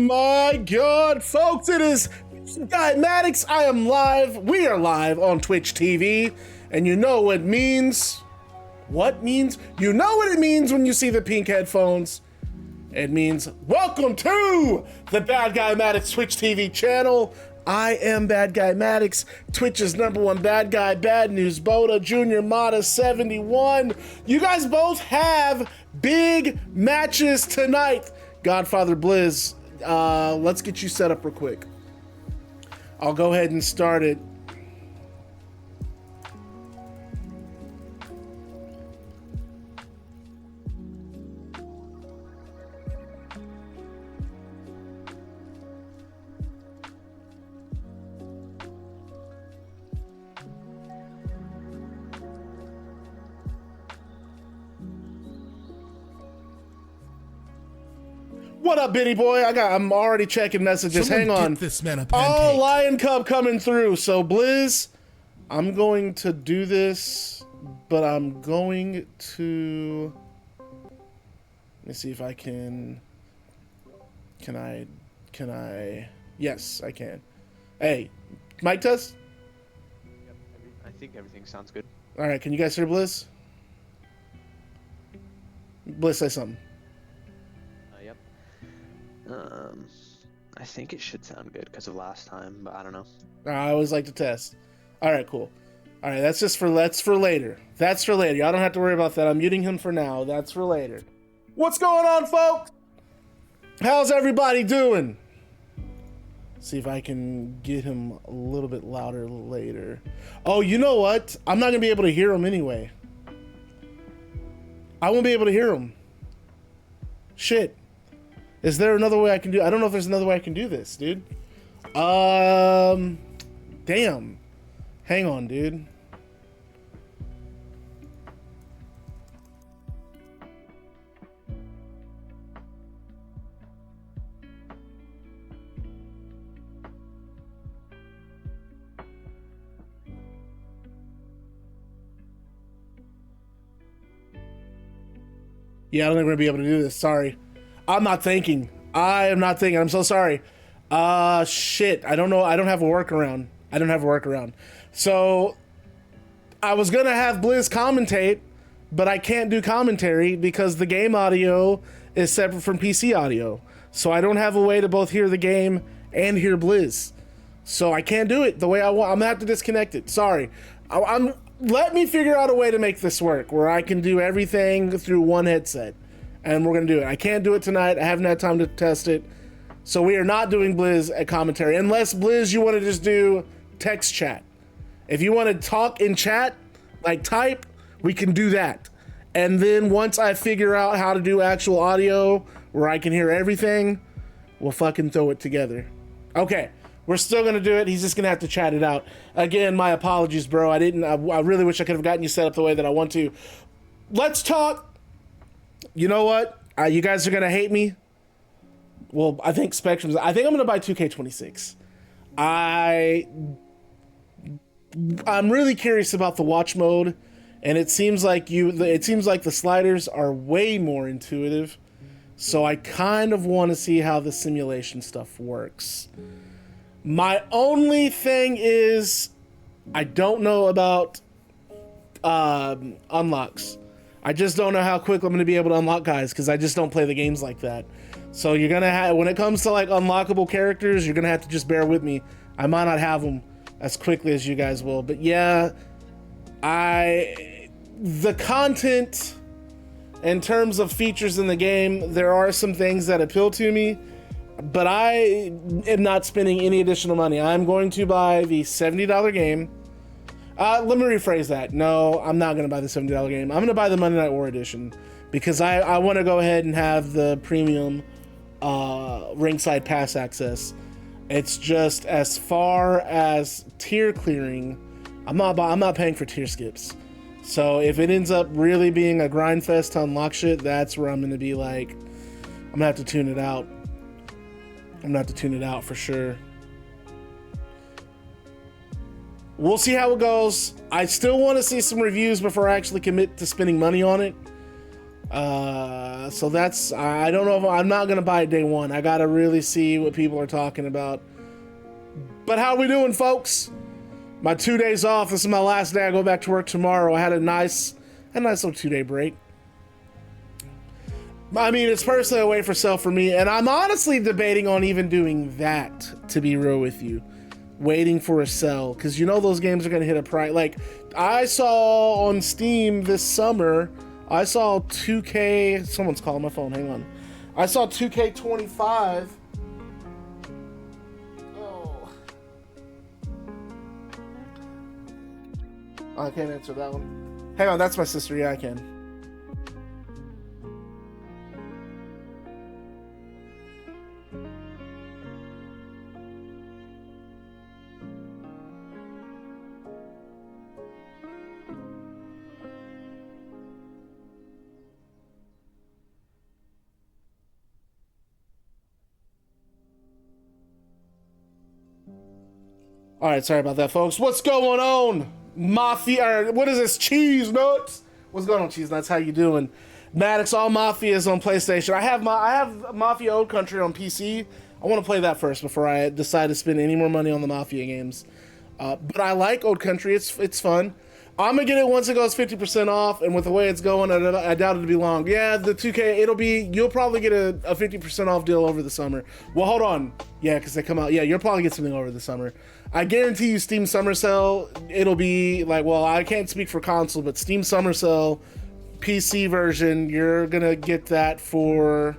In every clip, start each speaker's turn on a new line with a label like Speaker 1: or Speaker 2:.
Speaker 1: my God, folks, it is Guy Maddox. I am live. We are live on Twitch TV. And you know what it means. What means? You know what it means when you see the pink headphones. It means welcome to the Bad Guy Maddox Twitch TV channel. I am Bad Guy Maddox, Twitch's #1 bad guy, Bad News Boda, Junior Mata 71. You guys both have big matches tonight. Godfather Blizz, let's get you set up real quick. I'll go ahead and start it. What up, Benny boy? I'm already checking messages.
Speaker 2: Someone
Speaker 1: Hang on.
Speaker 2: get this man a pancake.
Speaker 1: Oh, Lion Cub coming through. So Blizz, I'm going to do this, but I'm going to. Let me see if I can. Can I? Yes, I can. Hey, mic test.
Speaker 3: Yep, I think everything sounds good.
Speaker 1: All right, can you guys hear Blizz? Blizz, say something.
Speaker 3: Yep. I think it should sound good because of last time, but I don't know.
Speaker 1: I always like to test. All right, cool. All right, that's for later. That's for later. Y'all don't have to worry about that. I'm muting him for now. That's for later. What's going on, folks? How's everybody doing? See if I can get him a little bit louder later. Oh, you know what? I'm not gonna be able to hear him anyway. I won't be able to hear him. Shit. Is there another way I can do? I don't know if there's another way I can do this, dude. Damn. Hang on, dude. Yeah, I don't think we're gonna be able to do this. Sorry. I'm not thinking. I am not thinking. I'm so sorry. Shit. I don't know. I don't have a workaround. So I was gonna have Blizz commentate, but I can't do commentary because the game audio is separate from PC audio. So I don't have a way to both hear the game and hear Blizz. So I can't do it the way I want. I'm gonna have to disconnect it. Sorry. Let me figure out a way to make this work where I can do everything through one headset. And we're going to do it. I can't do it tonight. I haven't had time to test it. So we are not doing Blizz at commentary. Unless, Blizz, you want to just do text chat. If you want to talk in chat, like type, we can do that. And then once I figure out how to do actual audio where I can hear everything, we'll fucking throw it together. Okay. We're still going to do it. He's just going to have to chat it out. Again, my apologies, bro. I really wish I could have gotten you set up the way that I want to. Let's talk. You know what? You guys are going to hate me. Well, I think I'm going to buy 2K26. I'm really curious about the watch mode, and it seems like the sliders are way more intuitive. So I kind of want to see how the simulation stuff works. My only thing is I don't know about unlocks. I just don't know how quick I'm going to be able to unlock guys because I just don't play the games like that. So you're going to have, when it comes to like unlockable characters, you're going to have to just bear with me. I might not have them as quickly as you guys will. But yeah, the content in terms of features in the game, there are some things that appeal to me. But I am not spending any additional money. I'm going to buy the $70 game. Let me rephrase that. No, I'm not going to buy the $70 game. I'm going to buy the Monday Night War edition because I want to go ahead and have the premium ringside pass access. It's just as far as tier clearing, I'm not paying for tier skips. So if it ends up really being a grind fest to unlock shit, that's where I'm going to be like, I'm going to have to tune it out. I'm going to have to tune it out for sure. We'll see how it goes. I still want to see some reviews before I actually commit to spending money on it. So that's, I don't know if I'm not gonna buy it day one. I gotta really see what people are talking about. But how we doing, folks? My 2 days off. This is my last day. I go back to work tomorrow. I had a nice little 2-day break. I mean, it's personally a way for sale for me, and I'm honestly debating on even doing that, to be real with you. Waiting for a sell, because you know those games are gonna hit a price. Like, I saw on Steam this summer, I saw 2K, someone's calling my phone, hang on. I saw 2K25. Oh. I can't answer that one. Hang on, that's my sister, yeah, I can. All right, sorry about that, folks. What's going on, Mafia? Or what is this, Cheese Nuts? What's going on, Cheese Nuts? How you doing? Maddox, all Mafia is on PlayStation. I have Mafia Old Country on PC. I want to play that first before I decide to spend any more money on the Mafia games. But I like Old Country. It's fun. I'm gonna get it once it goes 50% off, and with the way it's going, I doubt it'll be long. Yeah, the 2K, you'll probably get a 50% off deal over the summer. Well, hold on. Yeah, because they come out. Yeah, you'll probably get something over the summer. I guarantee you Steam Summer Sale, it'll be like, well, I can't speak for console, but Steam Summer Sale, PC version, you're gonna get that for,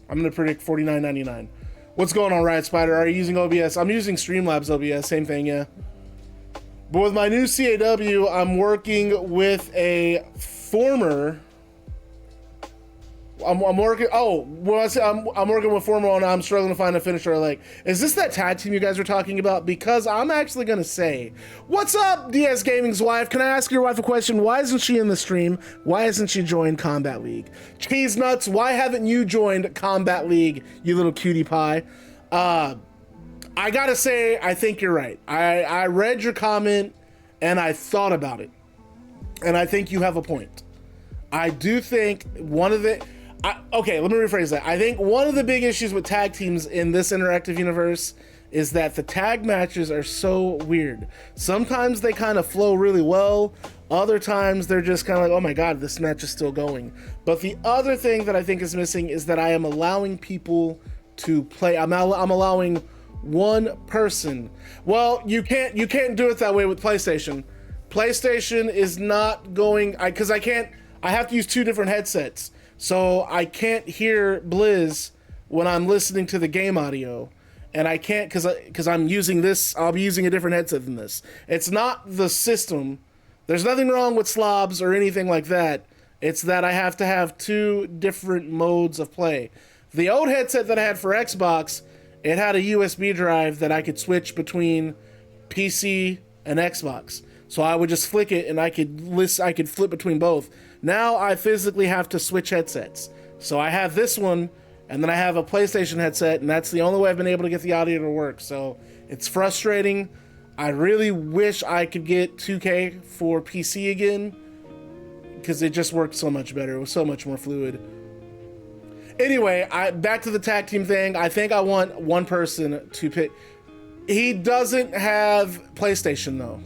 Speaker 1: I'm gonna predict $49.99. What's going on, Riot Spider? Are you using OBS? I'm using Streamlabs OBS, same thing, yeah. But with my new CAW, I'm working with a former. I'm working. Oh, when I say I'm working with former, and I'm struggling to find a finisher. Like, is this that tag team you guys were talking about? Because I'm actually gonna say, what's up, DS Gaming's wife? Can I ask your wife a question? Why isn't she in the stream? Why hasn't she joined Combat League? Cheese Nuts, why haven't you joined Combat League? You little cutie pie. I gotta say, I think you're right. I read your comment and I thought about it, and I think you have a point. I do think one of the okay, let me rephrase that. I think one of the big issues with tag teams in this interactive universe is that the tag matches are so weird. Sometimes they kind of flow really well. Other times they're just kind of like, oh my god, this match is still going. But the other thing that I think is missing is that I am allowing people to play. I'm allowing one person. Well, you can't do it that way with PlayStation. PlayStation is not going, because I have to use 2 different headsets. So I can't hear Blizz when I'm listening to the game audio. And I can't, because I'm using this, I'll be using a different headset than this. It's not the system. There's nothing wrong with slobs or anything like that. It's that I have to have 2 different modes of play. The old headset that I had for Xbox, it had a USB drive that I could switch between PC and Xbox. So I would just flick it and I could flip between both. Now I physically have to switch headsets. So I have this one, and then I have a PlayStation headset, and that's the only way I've been able to get the audio to work. So it's frustrating. I really wish I could get 2K for PC again, because it just worked so much better. It was so much more fluid. Anyway, back to the tag team thing. I think I want one person to pick. He doesn't have PlayStation though,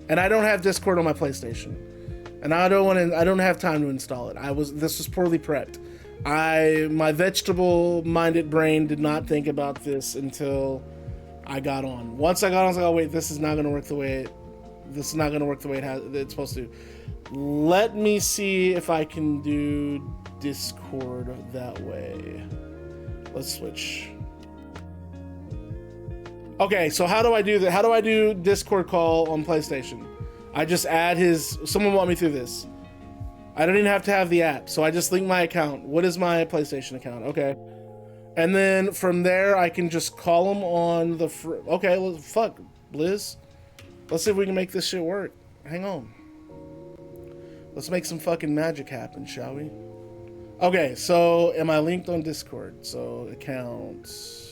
Speaker 1: and I don't have Discord on my PlayStation, and I don't have time to install it. This was poorly prepped. My vegetable-minded brain did not think about this until I got on. Once I got on, I was like, oh wait, this is not going to work the way it's supposed to. Let me see if I can do Discord that way. Let's switch. Okay, so how do I do that? How do I do Discord call on PlayStation? I just add someone walk me through this. I don't even have to have the app, so I just link my account. What is my PlayStation account? Okay. And then from there, I can just call them on the... Okay, well, fuck, Blizz. Let's see if we can make this shit work. Hang on. Let's make some fucking magic happen, shall we? Okay, so am I linked on Discord? So accounts...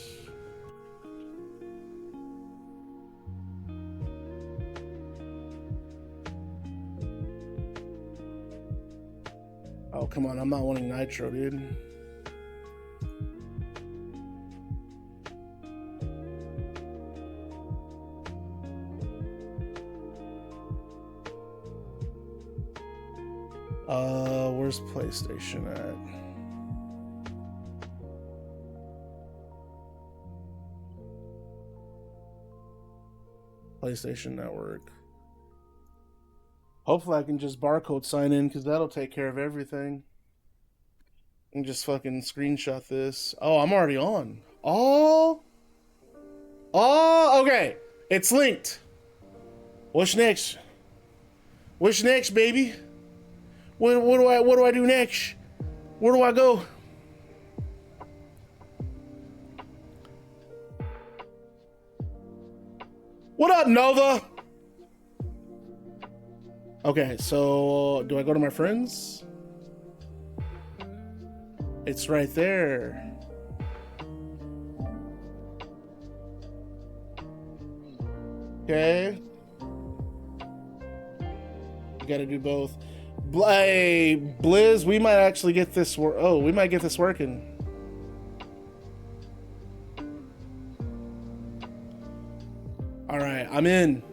Speaker 1: come on. I'm not wanting Nitro, dude. Where's PlayStation at? PlayStation Network. Hopefully I can just barcode sign in because that'll take care of everything. And just fucking screenshot this. Oh, I'm already on. Oh, okay. It's linked. What's next? What's next, baby? What do I do next? Where do I go? What up, Nova? Okay, so do I go to my friends? It's right there. Okay. You gotta do both. Hey, Blizz, we might actually get this we might get this working. All right, I'm in.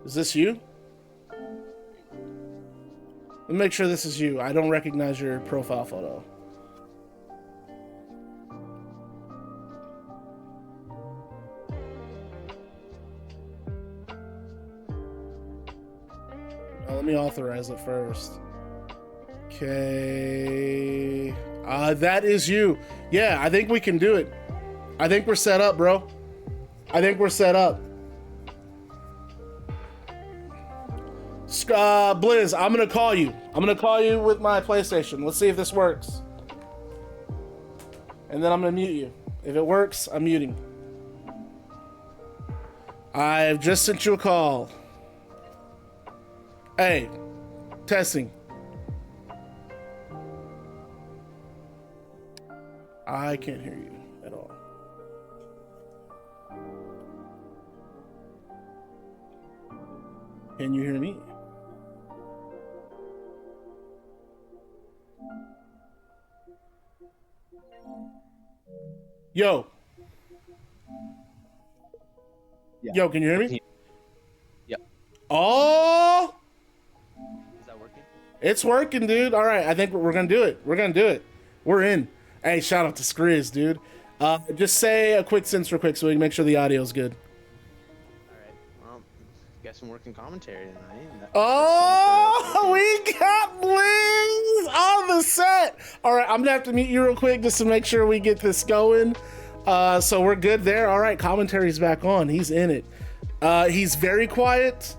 Speaker 1: Is this you? Let me make sure this is you. I don't recognize your profile photo. Now, let me authorize it first. Okay. That is you. Yeah, I think we can do it. I think we're set up, bro. I think we're set up. Blizz, I'm gonna call you. I'm gonna call you with my PlayStation. Let's see if this works. And then I'm gonna mute you. If it works, I'm muting. I've just sent you a call. Hey, testing. I can't hear you at all. Can you hear me? Yo.
Speaker 3: Yeah.
Speaker 1: Yo, can you hear me?
Speaker 3: Yep.
Speaker 1: Oh!
Speaker 3: Is that working?
Speaker 1: It's working, dude. All right, I think we're going to do it. We're going to do it. We're in. Hey, shout out to Skye, dude. Just say a quick sentence real quick so we can make sure the audio's good.
Speaker 3: All right. Well, guess I'm working commentary tonight.
Speaker 1: Oh, we got Blings on the set. All right, I'm going to have to meet you real quick just to make sure we get this going. So we're good there. All right, commentary's back on. He's in it. He's very quiet.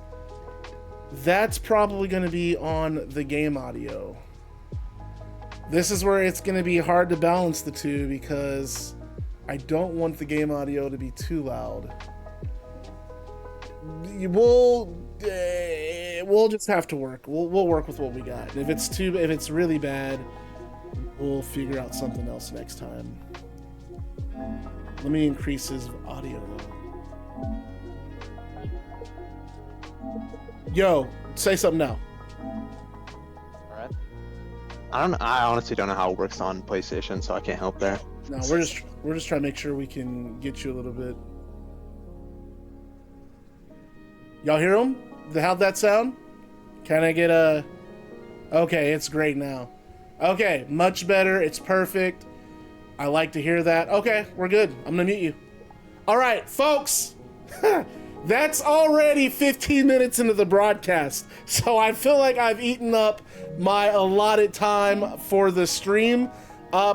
Speaker 1: That's probably going to be on the game audio. This is where it's going to be hard to balance the two because I don't want the game audio to be too loud. We'll just have to work. We'll work with what we got. If it's really bad, we'll figure out something else next time. Let me increase his audio though. Yo, say something now.
Speaker 3: All right. I honestly don't know how it works on PlayStation, so I can't help there.
Speaker 1: No, we're just trying to make sure we can get you a little bit. Y'all hear him? How'd that sound? Can I get a... Okay, it's great now. Okay, much better. It's perfect. I like to hear that. Okay, we're good. I'm gonna mute you. All right, folks. That's already 15 minutes into the broadcast. So I feel like I've eaten up my allotted time for the stream.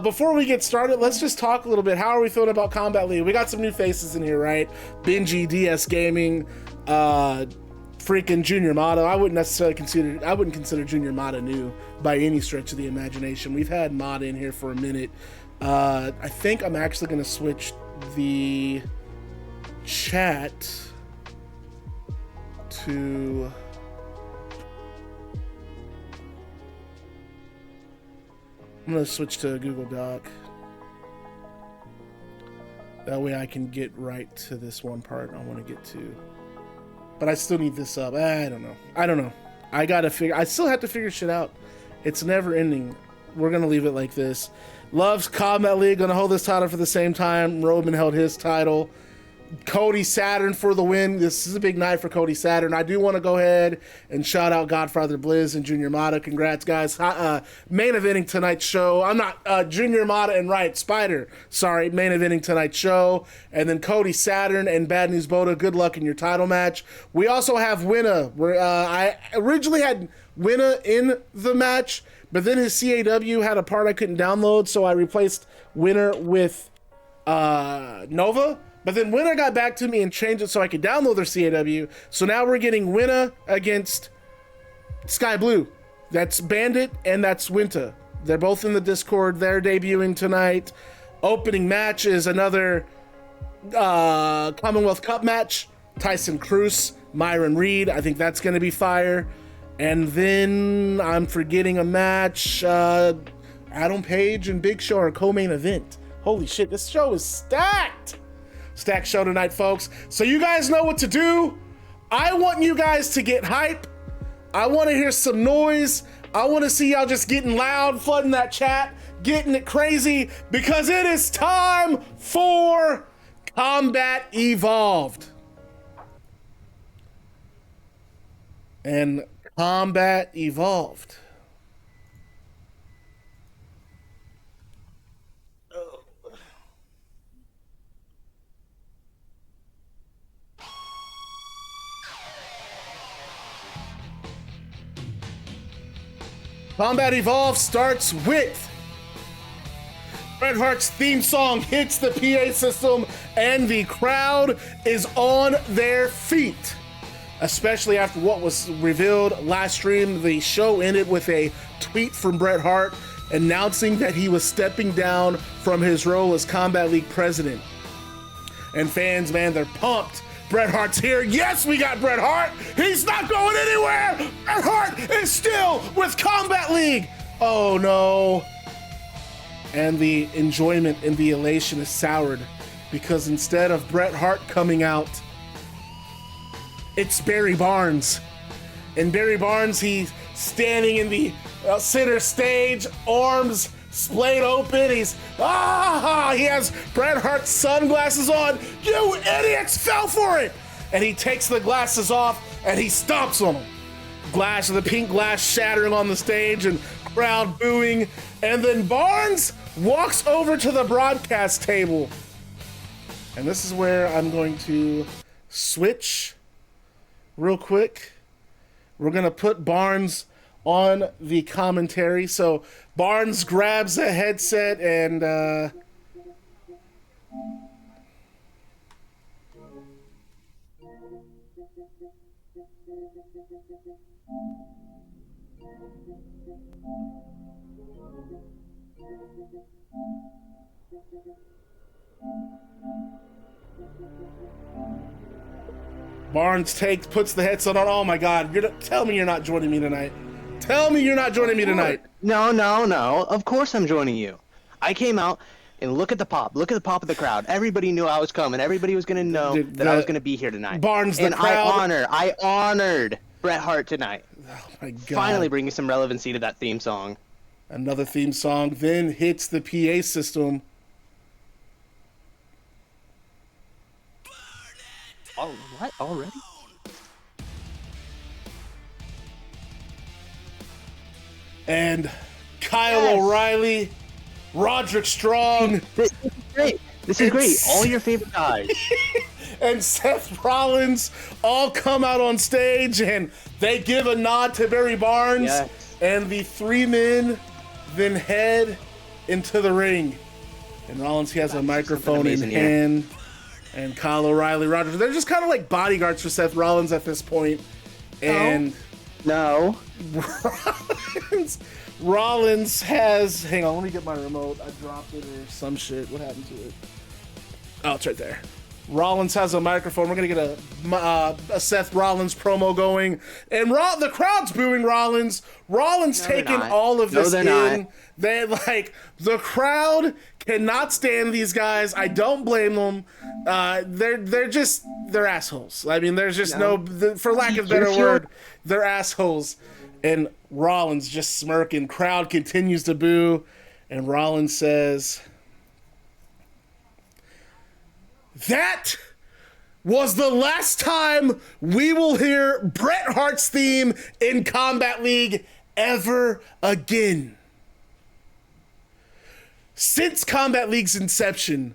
Speaker 1: Before we get started, let's just talk a little bit. How are we feeling about Combat League? We got some new faces in here, right? Benji, DS Gaming, freaking Junior Mata. I wouldn't consider Junior Mata new by any stretch of the imagination. We've had Mata in here for a minute. I think I'm actually going to switch the chat to... I'm gonna switch to a Google Doc. That way I can get right to this one part I want to get to. But I still need this up. I don't know. I still have to figure shit out. It's never ending. We're gonna leave it like this. Love's Combat League gonna hold this title for the same time Roman held his title. Cody Saturn for the win. This is a big night for Cody Saturn. I do want to go ahead and shout out Godfather Blizz and Junior Mata. Congrats, guys. Main eventing tonight's show. I'm not Junior Mata and Riot Spider. Sorry, main eventing tonight's show. And then Cody Saturn and Bad News Boda. Good luck in your title match. We also have Winna. I originally had Winna in the match, but then his CAW had a part I couldn't download, so I replaced Winner with Nova. But then Winner got back to me and changed it so I could download their CAW. So now we're getting Winner against Sky Blue. That's Bandit and that's Winter. They're both in the Discord. They're debuting tonight. Opening match is another Commonwealth Cup match. Tyson Cruce, Myron Reed. I think that's going to be fire. And then I'm forgetting a match. Adam Page and Big Show are co-main event. Holy shit, this show is stacked. Stacked show tonight, folks. So you guys know what to do. I want you guys to get hype. I want to hear some noise. I want to see y'all just getting loud, flooding that chat, getting it crazy, because it is time for Combat Evolved. And Combat Evolved. Combat Evolved starts with Bret Hart's theme song hits the PA system and the crowd is on their feet. Especially after what was revealed last stream, the show ended with a tweet from Bret Hart announcing that he was stepping down from his role as Combat League president. And fans, man, they're pumped. Bret Hart's here. Yes, we got Bret Hart. He's not going anywhere. Bret Hart is still with Combat League. Oh no. And the enjoyment and the elation is soured because instead of Bret Hart coming out, it's Barry Barnes. And Barry Barnes, he's standing in the center stage, arms splayed open. He has Bret Hart's sunglasses on. You idiots fell for it. And he takes the glasses off and he stomps on them. The pink glass shattering on the stage and crowd booing. And then Barnes walks over to the broadcast table. And this is where I'm going to switch real quick. We're going to put Barnes on the commentary. So Barnes grabs a headset and Barnes puts the headset on. Oh my God! Tell me you're not joining me tonight. Tell me you're not joining me tonight.
Speaker 3: No. Of course I'm joining you. I came out and look at the pop. Look at the pop of the crowd. Everybody knew I was coming. Everybody was gonna know that I was gonna be here tonight.
Speaker 1: Barnes,
Speaker 3: and
Speaker 1: the crowd.
Speaker 3: I honored Bret Hart tonight.
Speaker 1: Oh my God!
Speaker 3: Finally bringing some relevancy to that theme song.
Speaker 1: Another theme song then hits the PA system.
Speaker 3: Oh, what? Already?
Speaker 1: And Kyle O'Reilly, Roderick Strong.
Speaker 3: This is great. This is great. All your favorite guys.
Speaker 1: And Seth Rollins all come out on stage and they give a nod to Barry Barnes.
Speaker 3: Yes.
Speaker 1: And the three men then head into the ring. And Rollins, he has a microphone in hand. And Kyle O'Reilly, Roderick, they're just kind of like bodyguards for Seth Rollins at this point. And
Speaker 3: no.
Speaker 1: Rollins has, hang on, let me get my remote. I dropped it or some shit. What happened to it? Oh, it's right there. Rollins has a microphone. We're going to get a Seth Rollins promo going. And the crowd's booing Rollins. Rollins taking all of this in. Not. They the crowd cannot stand these guys. I don't blame them. They're assholes. I mean, there's just for lack of a better word, they're assholes. And Rollins just smirking. Crowd continues to boo. And Rollins says, that was the last time we will hear Bret Hart's theme in Combat League ever again. Since Combat League's inception,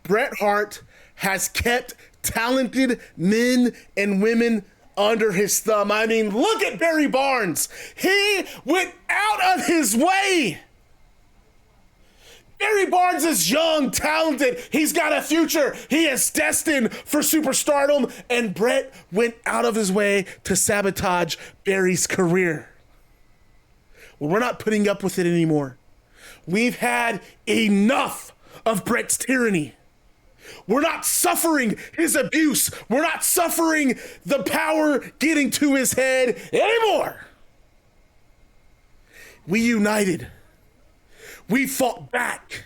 Speaker 1: Bret Hart has kept talented men and women under his thumb. I mean, look at Barry Barnes. He went out of his way. Barry Barnes is young, talented. He's got a future. He is destined for superstardom. And Bret went out of his way to sabotage Barry's career. Well, we're not putting up with it anymore. We've had enough of Bret's tyranny. We're not suffering his abuse. We're not suffering the power getting to his head anymore. We united. We fought back.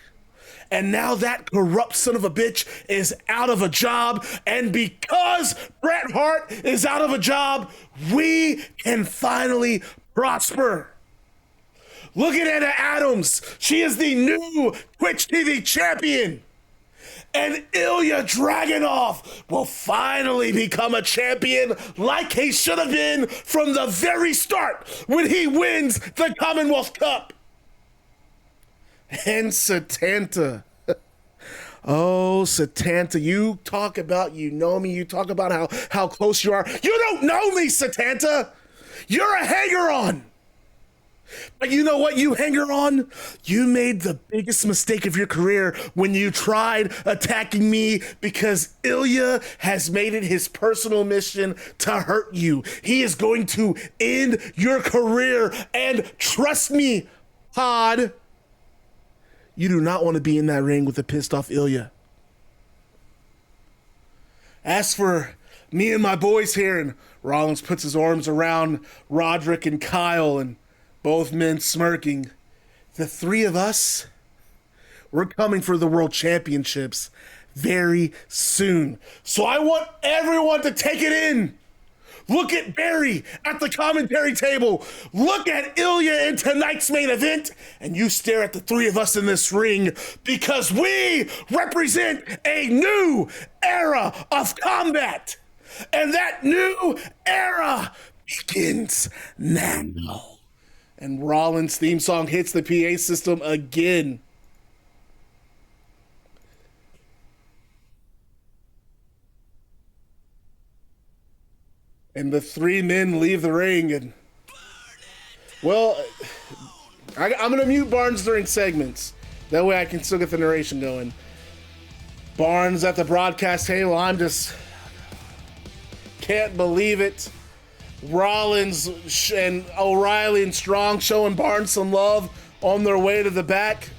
Speaker 1: And now that corrupt son of a bitch is out of a job. And because Bret Hart is out of a job, we can finally prosper. Look at Anna Adams. She is the new Twitch TV champion. And Ilja Dragunov will finally become a champion like he should have been from the very start when he wins the Commonwealth Cup. And Setanta. Oh, Setanta, you talk about you know me. You talk about how close you are. You don't know me, Setanta. You're a hanger-on. But you know what, you hanger-on? You made the biggest mistake of your career when you tried attacking me because Ilja has made it his personal mission to hurt you. He is going to end your career. And trust me, Pod, you do not want to be in that ring with a pissed off Ilja. As for me and my boys here, and Rollins puts his arms around Roderick and Kyle, and both men smirking, the three of us, we're coming for the world championships very soon. So I want everyone to take it in. Look at Barry at the commentary table. Look at Ilja in tonight's main event. And you stare at the three of us in this ring because we represent a new era of combat. And that new era begins now. And Rollins' theme song hits the PA system again. And the three men leave the ring. And, well, I'm going to mute Barnes during segments. That way I can still get the narration going. Barnes at the broadcast table. I'm just can't believe it. Rollins and O'Reilly and Strong showing Barnes some love on their way to the back.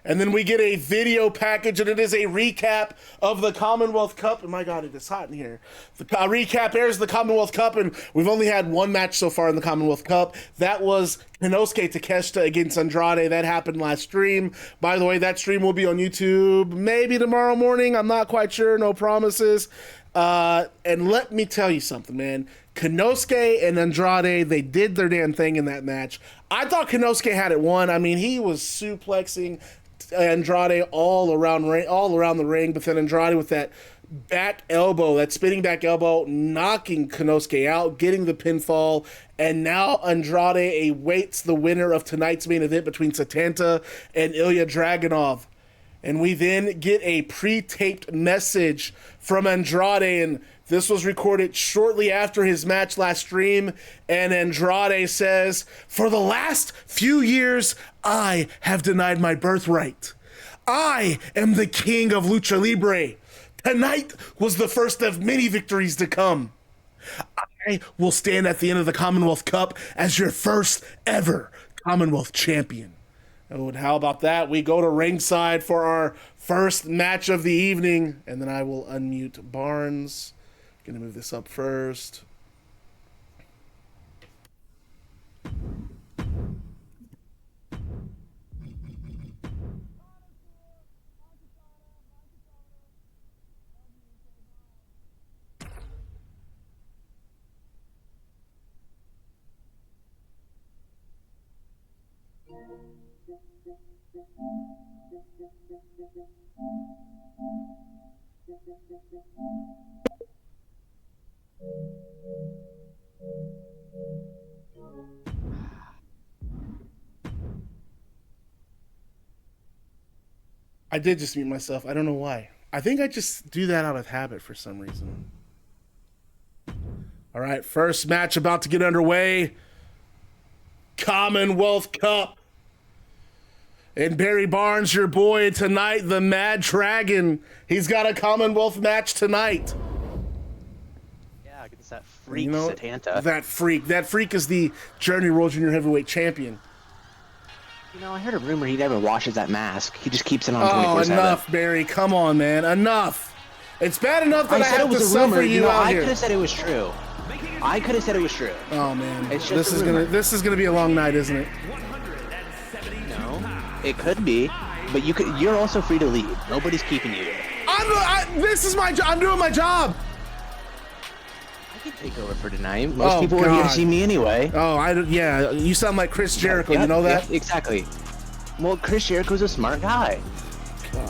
Speaker 1: And then we get a video package, and it is a recap of the Commonwealth Cup. And my God, it is hot in here. The recap airs the Commonwealth Cup, and we've only had one match so far in the Commonwealth Cup. That was Konosuke Takeshita against Andrade. That happened last stream. By the way, that stream will be on YouTube maybe tomorrow morning. I'm not quite sure. No promises. And let me tell you something, man. Konosuke and Andrade, they did their damn thing in that match. I thought Konosuke had it won. I mean, he was suplexing Andrade all around the ring, but then Andrade with that back elbow, that spinning back elbow, knocking Konosuke out, getting the pinfall, and now Andrade awaits the winner of tonight's main event between Setanta and Ilja Dragunov. And we then get a pre-taped message from Andrade, and this was recorded shortly after his match last stream, and Andrade says, "For the last few years, I have denied my birthright. I am the king of Lucha Libre. Tonight was the first of many victories to come. I will stand at the end of the Commonwealth Cup as your first ever Commonwealth champion." Oh, and how about that? We go to ringside for our first match of the evening, and then I will unmute Barnes. Gonna move this up first. I did just mute myself. I don't know why. I think I just do that out of habit for some reason. All right, first match about to get underway. Commonwealth Cup. And Barry Barnes, your boy tonight, the Mad Dragon. He's got a Commonwealth match tonight.
Speaker 3: Yeah, against that freak, Setanta.
Speaker 1: That freak is the Journey World Junior Heavyweight Champion.
Speaker 3: I heard a rumor he never washes that mask. He just keeps it on 24/7.
Speaker 1: Oh, enough, Barry. Come on, man. Enough. It's bad enough that I have to suffer you out here.
Speaker 3: I could have said it was true.
Speaker 1: Oh, man.
Speaker 3: This
Speaker 1: is gonna be a long night, isn't it?
Speaker 3: No, it could be, but you're also free to leave. Nobody's keeping you there.
Speaker 1: This is my job. I'm doing my job.
Speaker 3: I can take over for tonight. Most people are here to see me anyway.
Speaker 1: Yeah. You sound like Chris Jericho. You know that?
Speaker 3: Yeah, exactly. Well, Chris Jericho's a smart guy,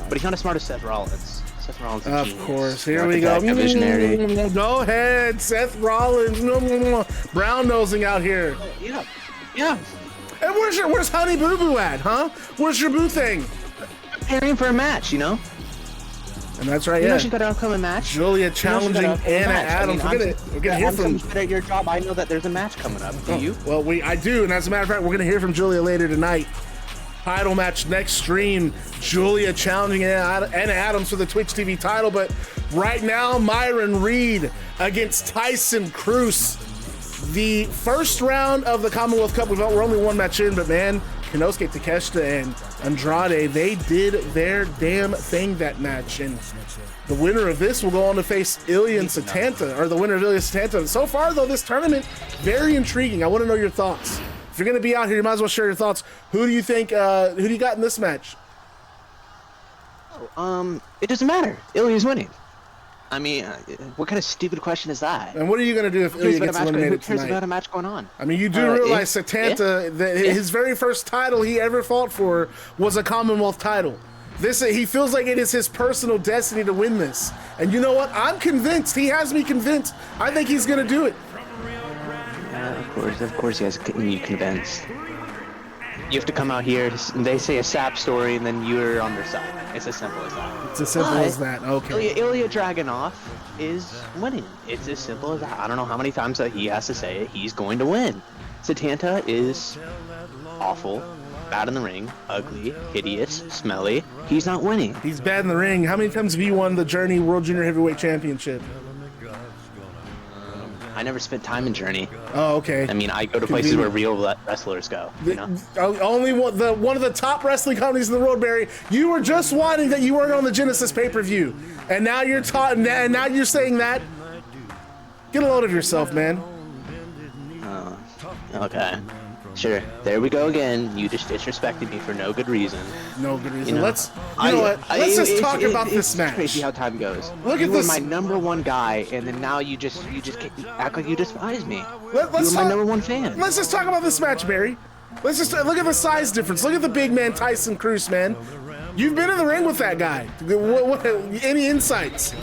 Speaker 3: but he's not as smart as Seth Rollins. Seth Rollins is a genius.
Speaker 1: Of course. Here we go.
Speaker 3: A visionary.
Speaker 1: Go ahead, Seth Rollins. Brown nosing out here.
Speaker 3: Yeah.
Speaker 1: And where's Honey Boo Boo at, huh? Where's your boo thing?
Speaker 3: Preparing for a match,
Speaker 1: And that's right,
Speaker 3: she's got an upcoming match.
Speaker 1: Giulia challenging Anna Adams. We're gonna hear from.
Speaker 3: I'm so good at your job. I know that there's a match coming up. Do you?
Speaker 1: Well, I do, and as a matter of fact, we're gonna hear from Giulia later tonight. Title match next stream. Giulia challenging Anna Adams for the Twitch TV title, but right now, Myron Reed against Tyson Cruce. The first round of the Commonwealth Cup. We're only one match in, but man, Konosuke Takeshita and Andrade, they did their damn thing that match. And the winner of this will go on to face Ilja and Setanta, or the winner of Ilja and Setanta. So far, though, this tournament, very intriguing. I want to know your thoughts. If you're going to be out here, you might as well share your thoughts. Who do you think, who do you got in this match?
Speaker 3: It doesn't matter. Ilja's winning. I mean, what kind of stupid question is that?
Speaker 1: And what are you going to do if Ilja gets eliminated tonight?
Speaker 3: Who cares about a match going on?
Speaker 1: I mean, you do realize Setanta, his very first title he ever fought for was a Commonwealth title. He feels like it is his personal destiny to win this. And you know what? I'm convinced. He has me convinced. I think he's going to do it.
Speaker 3: Of course he has you convinced. You have to come out here, they say a sap story, and then you're on their side. It's as simple as that.
Speaker 1: It's as simple as that, okay.
Speaker 3: Ilja Dragunov is winning. It's as simple as that. I don't know how many times that he has to say it. He's going to win. Setanta is awful, bad in the ring, ugly, hideous, smelly. He's not winning.
Speaker 1: He's bad in the ring. How many times have you won the Journey World Junior Heavyweight Championship?
Speaker 3: I never spent time in Journey.
Speaker 1: Oh, okay.
Speaker 3: I mean, I go to places where real wrestlers go.
Speaker 1: Only one of the top wrestling companies in the world, Barry. You were just whining that you weren't on the Genesis pay-per-view, and now you're and now you're saying that. Get a load of yourself, man.
Speaker 3: Oh, okay. Sure. There we go again. You just disrespected me for no good reason.
Speaker 1: No good reason. Let's just talk about this match.
Speaker 3: It's crazy how time goes.
Speaker 1: Look
Speaker 3: you
Speaker 1: at
Speaker 3: were
Speaker 1: this.
Speaker 3: my number one guy, and then now you just act like you despise me. You were
Speaker 1: my
Speaker 3: number one fan.
Speaker 1: Let's just talk about this match, Barry. Let's just look at the size difference. Look at the big man Tyson Cruce, man. You've been in the ring with that guy. Any insights?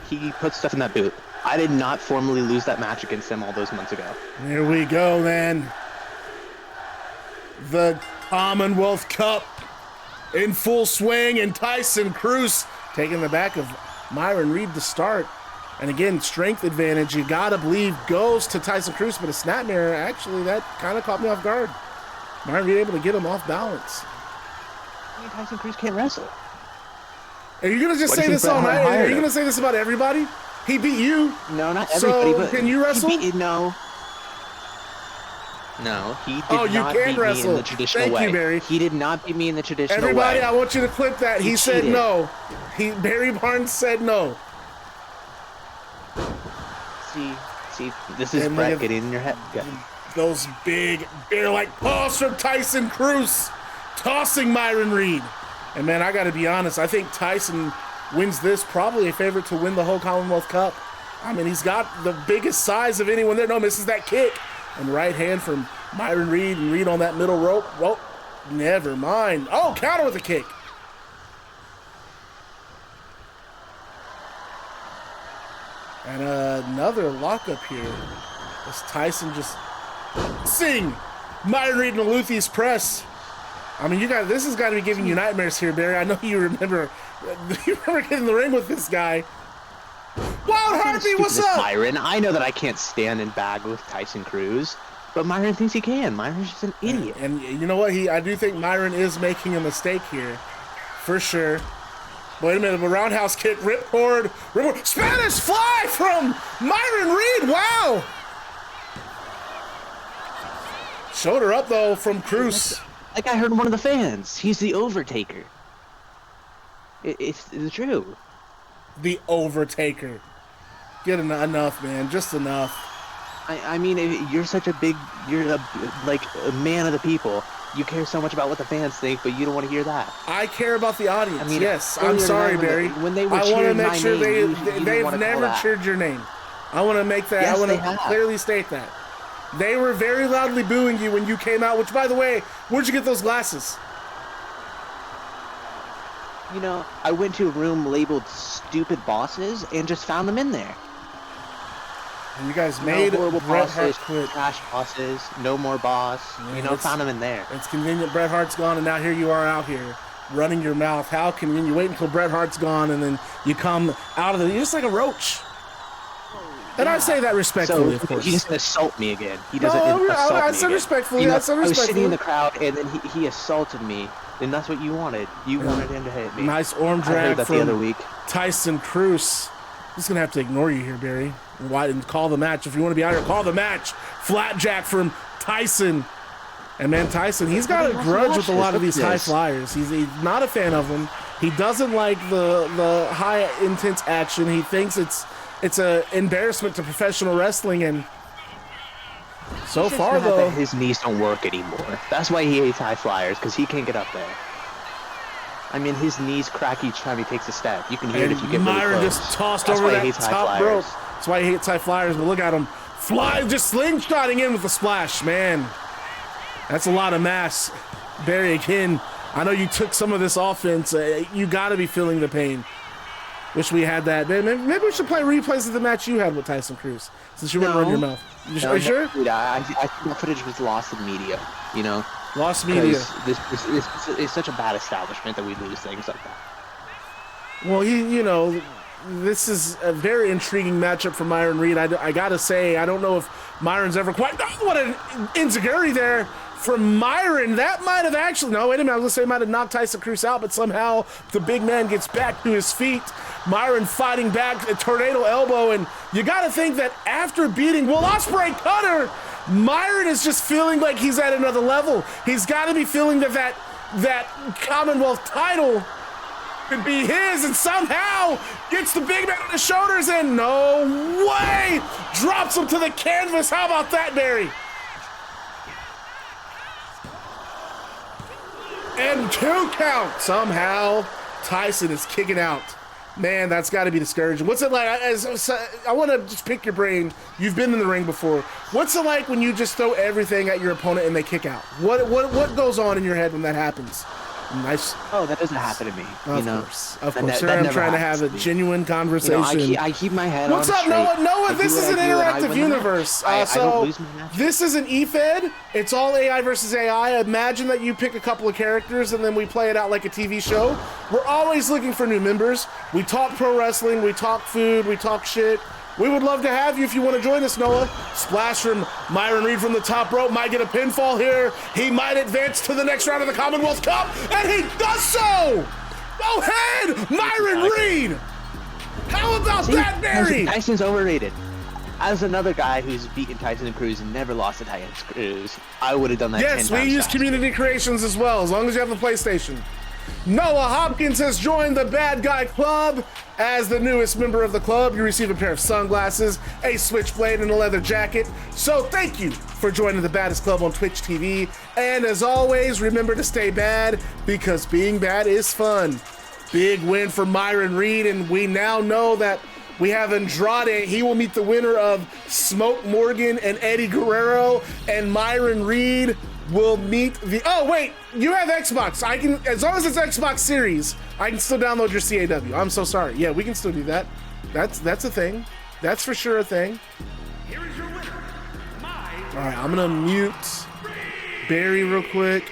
Speaker 3: He put stuff in that boot. I did not formally lose that match against him all those months ago.
Speaker 1: Here we go, man. The Commonwealth Cup in full swing, and Tyson Cruce taking the back of Myron Reed to start. And again, strength advantage, you gotta believe, goes to Tyson Cruce, but a snapmare, actually, that kind of caught me off guard. Myron Reed able to get him off balance.
Speaker 3: I mean, Tyson Cruce can't wrestle.
Speaker 1: Are you gonna just say this all night? Are you gonna say this about everybody? He beat you.
Speaker 3: No, not everybody.
Speaker 1: So,
Speaker 3: but
Speaker 1: can you wrestle?
Speaker 3: No. No, he did not beat me in the traditional way.
Speaker 1: Thank you, Barry.
Speaker 3: He did not beat me in the traditional way.
Speaker 1: Everybody, I want you to clip that. He said no. Barry Barnes said no.
Speaker 3: See, this is Brett getting in your head. Yeah.
Speaker 1: Those big bear-like paws from Tyson Cruce tossing Myron Reed. And man, I got to be honest. I think Tyson wins this, probably a favorite to win the whole Commonwealth Cup. I mean, he's got the biggest size of anyone there. No, misses that kick. And right hand from Myron Reed, and Reed on that middle rope. Well, never mind. Oh, counter with a kick. And another lockup here. As Tyson just sing Myron Reed and Luthi's press. I mean, this has got to be giving you nightmares here, Barry. I know you remember getting in the ring with this guy. Wild Harpy, what's up?
Speaker 3: Myron, I know that I can't stand and bag with Tyson Cruce, but Myron thinks he can. Myron's just an idiot.
Speaker 1: And you know what? I do think Myron is making a mistake here, for sure. Wait a minute, a roundhouse kick, ripcord, Spanish fly from Myron Reed. Wow. Shoulder up though from Cruce.
Speaker 3: Like I heard one of the fans. He's the overtaker. It's true.
Speaker 1: The overtaker. Get enough, man. Just enough.
Speaker 3: I mean, you're like a man of the people. You care so much about what the fans think, but you don't want to hear that.
Speaker 1: I care about the audience. I mean, yes, I'm sorry, Barry.
Speaker 3: When they were
Speaker 1: I want to make sure
Speaker 3: they've
Speaker 1: never cheered your name. I want to make that.
Speaker 3: Yes,
Speaker 1: I want to clearly state that. They were very loudly booing you when you came out, which, by the way, where'd you get those glasses?
Speaker 3: You know, I went to a room labeled Stupid Bosses and just found them in there.
Speaker 1: And you guys made
Speaker 3: horrible
Speaker 1: Bret
Speaker 3: bosses,
Speaker 1: Hart quit.
Speaker 3: Trash bosses, no more boss. Yeah, found them in there.
Speaker 1: It's convenient Bret Hart's gone, and now here you are out here running your mouth. How convenient. You wait until Bret Hart's gone, and then you come out of it. You're just like a roach. And I say that respectfully, of course.
Speaker 3: He doesn't assault me again. He doesn't assault me
Speaker 1: I said respectfully. I said respectfully.
Speaker 3: I was sitting in the crowd, and then he assaulted me. And that's what you wanted. You wanted him to hit me.
Speaker 1: Nice arm drag
Speaker 3: I heard that
Speaker 1: from
Speaker 3: the other week.
Speaker 1: Tyson Cruce. I'm just going to have to ignore you here, Barry. And call the match. If you want to be out here, call the match. Flatjack from Tyson. And man, Tyson, he's got a grudge with a lot of these high flyers. He's not a fan of them. He doesn't like the high intense action. He thinks it's an embarrassment to professional wrestling, and so far though
Speaker 3: his knees don't work anymore. That's why he hates high flyers, because he can't get up there. I mean, his knees crack each time he takes a step. You can hear it if you get really
Speaker 1: Myron
Speaker 3: close.
Speaker 1: just tossed over that top rope. That's why he hates high flyers, but look at him fly, just slingshotting in with the splash. Man, that's a lot of mass. Barry, again, I know you took some of this offense. You got to be feeling the pain. Wish we had that. Maybe we should play replays of the match you had with Tyson Cruce, since you wouldn't run your mouth. Are you sure?
Speaker 3: I think the footage was lost in media, you know?
Speaker 1: Lost media.
Speaker 3: This is such a bad establishment that we lose things like that.
Speaker 1: Well, you know, this is a very intriguing matchup for Myron Reed. I got to say, I don't know if Myron's ever quite... Oh, what an enziguri there from Myron. That might have actually... No, wait a minute. I was going to say it might have knocked Tyson Cruce out, but somehow the big man gets back to his feet. Myron fighting back, a tornado elbow, and you got to think that after beating Will Ospreay cutter, Myron is just feeling like he's at another level. He's got to be feeling that Commonwealth title could be his, and somehow gets the big man on his shoulders, and no way! Drops him to the canvas. How about that, Barry? And 2 count. Somehow Tyson is kicking out. Man, that's got to be discouraging. What's it like? I want to just pick your brain. You've been in the ring before. What's it like when you just throw everything at your opponent and they kick out? What goes on in your head when that happens? Nice.
Speaker 3: Oh, that doesn't happen to me.
Speaker 1: Of course. Sir, I'm trying to have a genuine conversation.
Speaker 3: You know, I keep my head
Speaker 1: What's
Speaker 3: on
Speaker 1: up,
Speaker 3: straight.
Speaker 1: Noah? This is an interactive universe. So this is an E-Fed. It's all AI versus AI. Imagine that you pick a couple of characters and then we play it out like a TV show. We're always looking for new members. We talk pro wrestling. We talk food. We talk shit. We would love to have you if you want to join us, Noah. Splash from Myron Reed from the top rope. Might get a pinfall here. He might advance to the next round of the Commonwealth Cup, and he does so! Go ahead, Myron Reed! How about that, Barry?
Speaker 3: Tyson's overrated. as another guy who's beaten Tyson Cruce and never lost to Tyson Cruce, I would have done that 10
Speaker 1: Yes,
Speaker 3: times
Speaker 1: we use
Speaker 3: faster.
Speaker 1: community creations as well, as long as you have the PlayStation. Noah Hopkins has joined the Bad Guy Club. As the newest member of the club, you receive a pair of sunglasses, a switchblade, and a leather jacket. So thank you for joining the Baddest Club on Twitch TV. And as always, remember to stay bad, because being bad is fun. Big win for Myron Reed, and we now know that we have Andrade. He will meet the winner of Smoke Morgan and Eddie Guerrero, and Myron Reed will meet the... Oh, wait, you have Xbox. I can, as long as it's Xbox Series, I can still download your CAW. I'm so sorry. Yeah, we can still do that. That's a thing. That's for sure a thing.
Speaker 2: Here is your winner,
Speaker 1: All right, I'm gonna mute Barry real quick.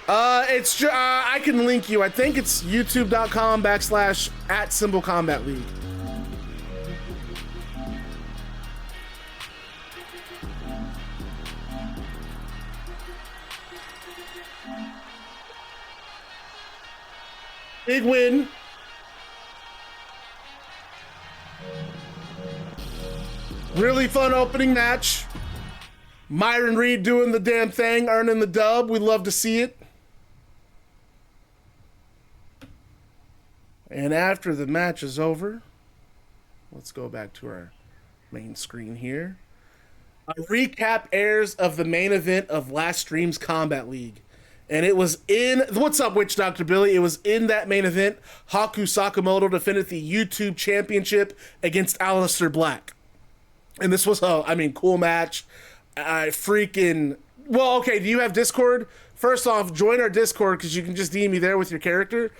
Speaker 1: I can link you. I think it's youtube.com/@SymbolCombatLeague. Big win. Really fun opening match. Myron Reed doing the damn thing, earning the dub. We love to see it. And after the match is over, let's go back to our main screen here. A recap airs of the main event of last stream's Combat League. And it was in, what's up, Witch Dr. Billy? It was in that main event, Haku Sakamoto defended the YouTube Championship against Aleister Black. And this was cool match. Well, okay, do you have Discord? First off, join our Discord, because you can just DM me there with your character.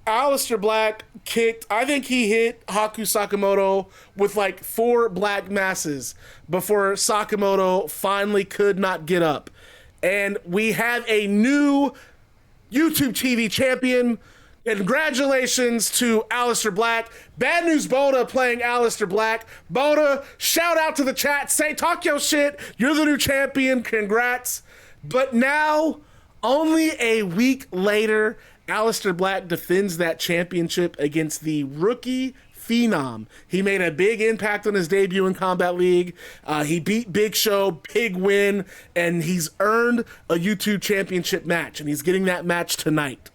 Speaker 1: Aleister Black kicked, I think he hit Haku Sakamoto with like 4 black masses before Sakamoto finally could not get up. And we have a new YouTube TV champion. Congratulations to Aleister Black. Bad News Boda playing Aleister Black. Boda, shout out to the chat. Say, talk your shit. You're the new champion. Congrats. But now, only a week later, Aleister Black defends that championship against the rookie phenom. He made a big impact on his debut in Combat League. He beat Big Show, big win, and he's earned a YouTube championship match, and he's getting that match tonight.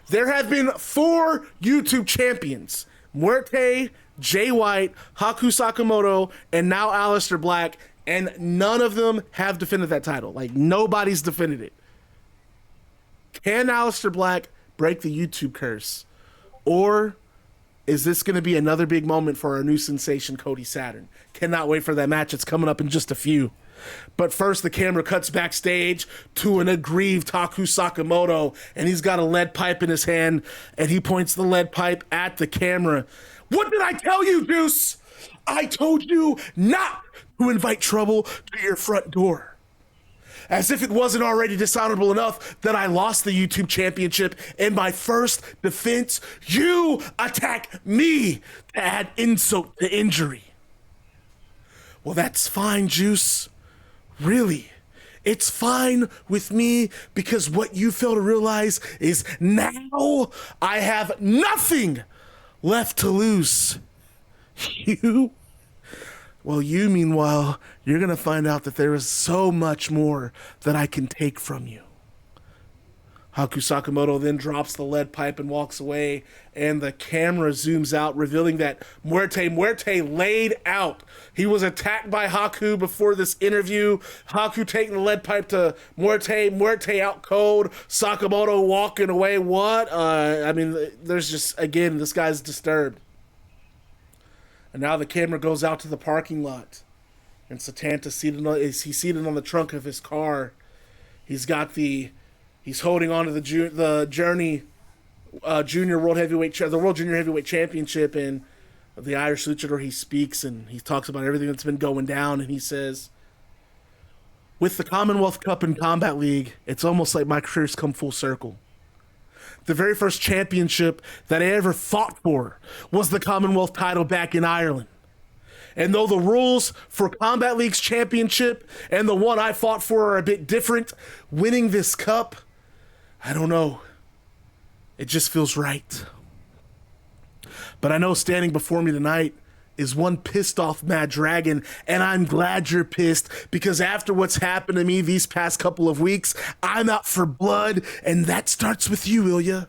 Speaker 1: There have been 4 YouTube champions: Muerte, Jay White, Haku Sakamoto, and now Aleister Black, and none of them have defended that title. Like, nobody's defended it. Can Aleister Black break the YouTube curse? Or is this going to be another big moment for our new sensation, Cody Saturn? Cannot wait for that match. It's coming up in just a few. But first, the camera cuts backstage to an aggrieved Haku Sakamoto, and he's got a lead pipe in his hand, and he points the lead pipe at the camera. What did I tell you, Deuce? I told you not to invite trouble to your front door. As if it wasn't already dishonorable enough that I lost the YouTube championship in my first defense, you attack me to add insult to injury. Well, that's fine, Juice. Really, it's fine with me, because what you fail to realize is now I have nothing left to lose. You, meanwhile, you're going to find out that there is so much more that I can take from you. Haku Sakamoto then drops the lead pipe and walks away, and the camera zooms out, revealing that Muerte laid out. He was attacked by Haku before this interview. Haku taking the lead pipe to Muerte out cold, Sakamoto walking away. What? There's just, again, this guy's disturbed. And now the camera goes out to the parking lot, and Setanta seated on the trunk of his car. He's holding on to the junior world junior heavyweight championship, and the Irish Luchador. He speaks and he talks about everything that's been going down, and he says, "With the Commonwealth Cup and Combat League, it's almost like my career's come full circle. The very first championship that I ever fought for was the Commonwealth title back in Ireland. And though the rules for Combat League's championship and the one I fought for are a bit different, winning this cup, I don't know. It just feels right. But I know standing before me tonight is one pissed off Mad Dragon, and I'm glad you're pissed because after what's happened to me these past couple of weeks, I'm out for blood, and that starts with you, Ilja.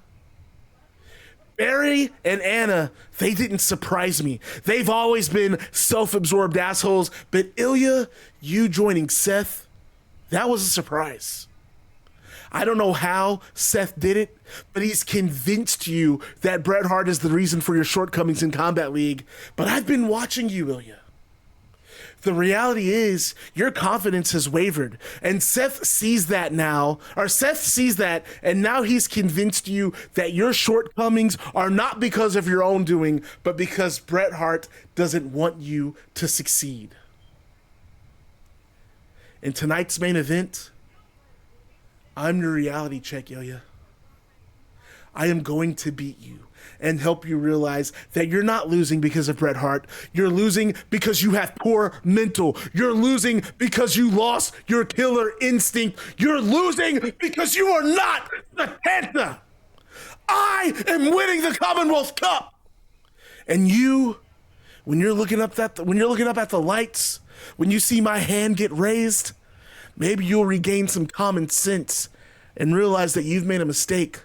Speaker 1: Barry and Anna, they didn't surprise me. They've always been self-absorbed assholes, but Ilja, you joining Seth, that was a surprise. I don't know how Seth did it, but he's convinced you that Bret Hart is the reason for your shortcomings in Combat League. But I've been watching you, Ilja. The reality is your confidence has wavered, and Seth sees that now, and now he's convinced you that your shortcomings are not because of your own doing, but because Bret Hart doesn't want you to succeed. In tonight's main event, I'm your reality check, Ilja. I am going to beat you and help you realize that you're not losing because of Bret Hart. You're losing because you have poor mental. You're losing because you lost your killer instinct. You're losing because you are not Setanta. I am winning the Commonwealth Cup. And you, when you're looking up at the lights, when you see my hand get raised, maybe you'll regain some common sense and realize that you've made a mistake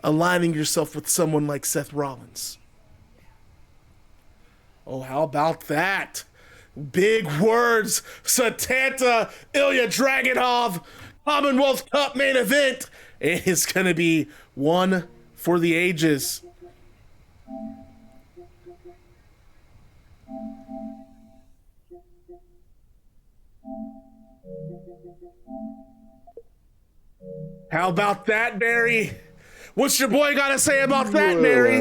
Speaker 1: aligning yourself with someone like Seth Rollins. Oh, how about that? Big words. Setanta, Ilja Dragunov, Commonwealth Cup main event. It is going to be one for the ages. How about that, Barry? What's your boy got to say about that, Barry?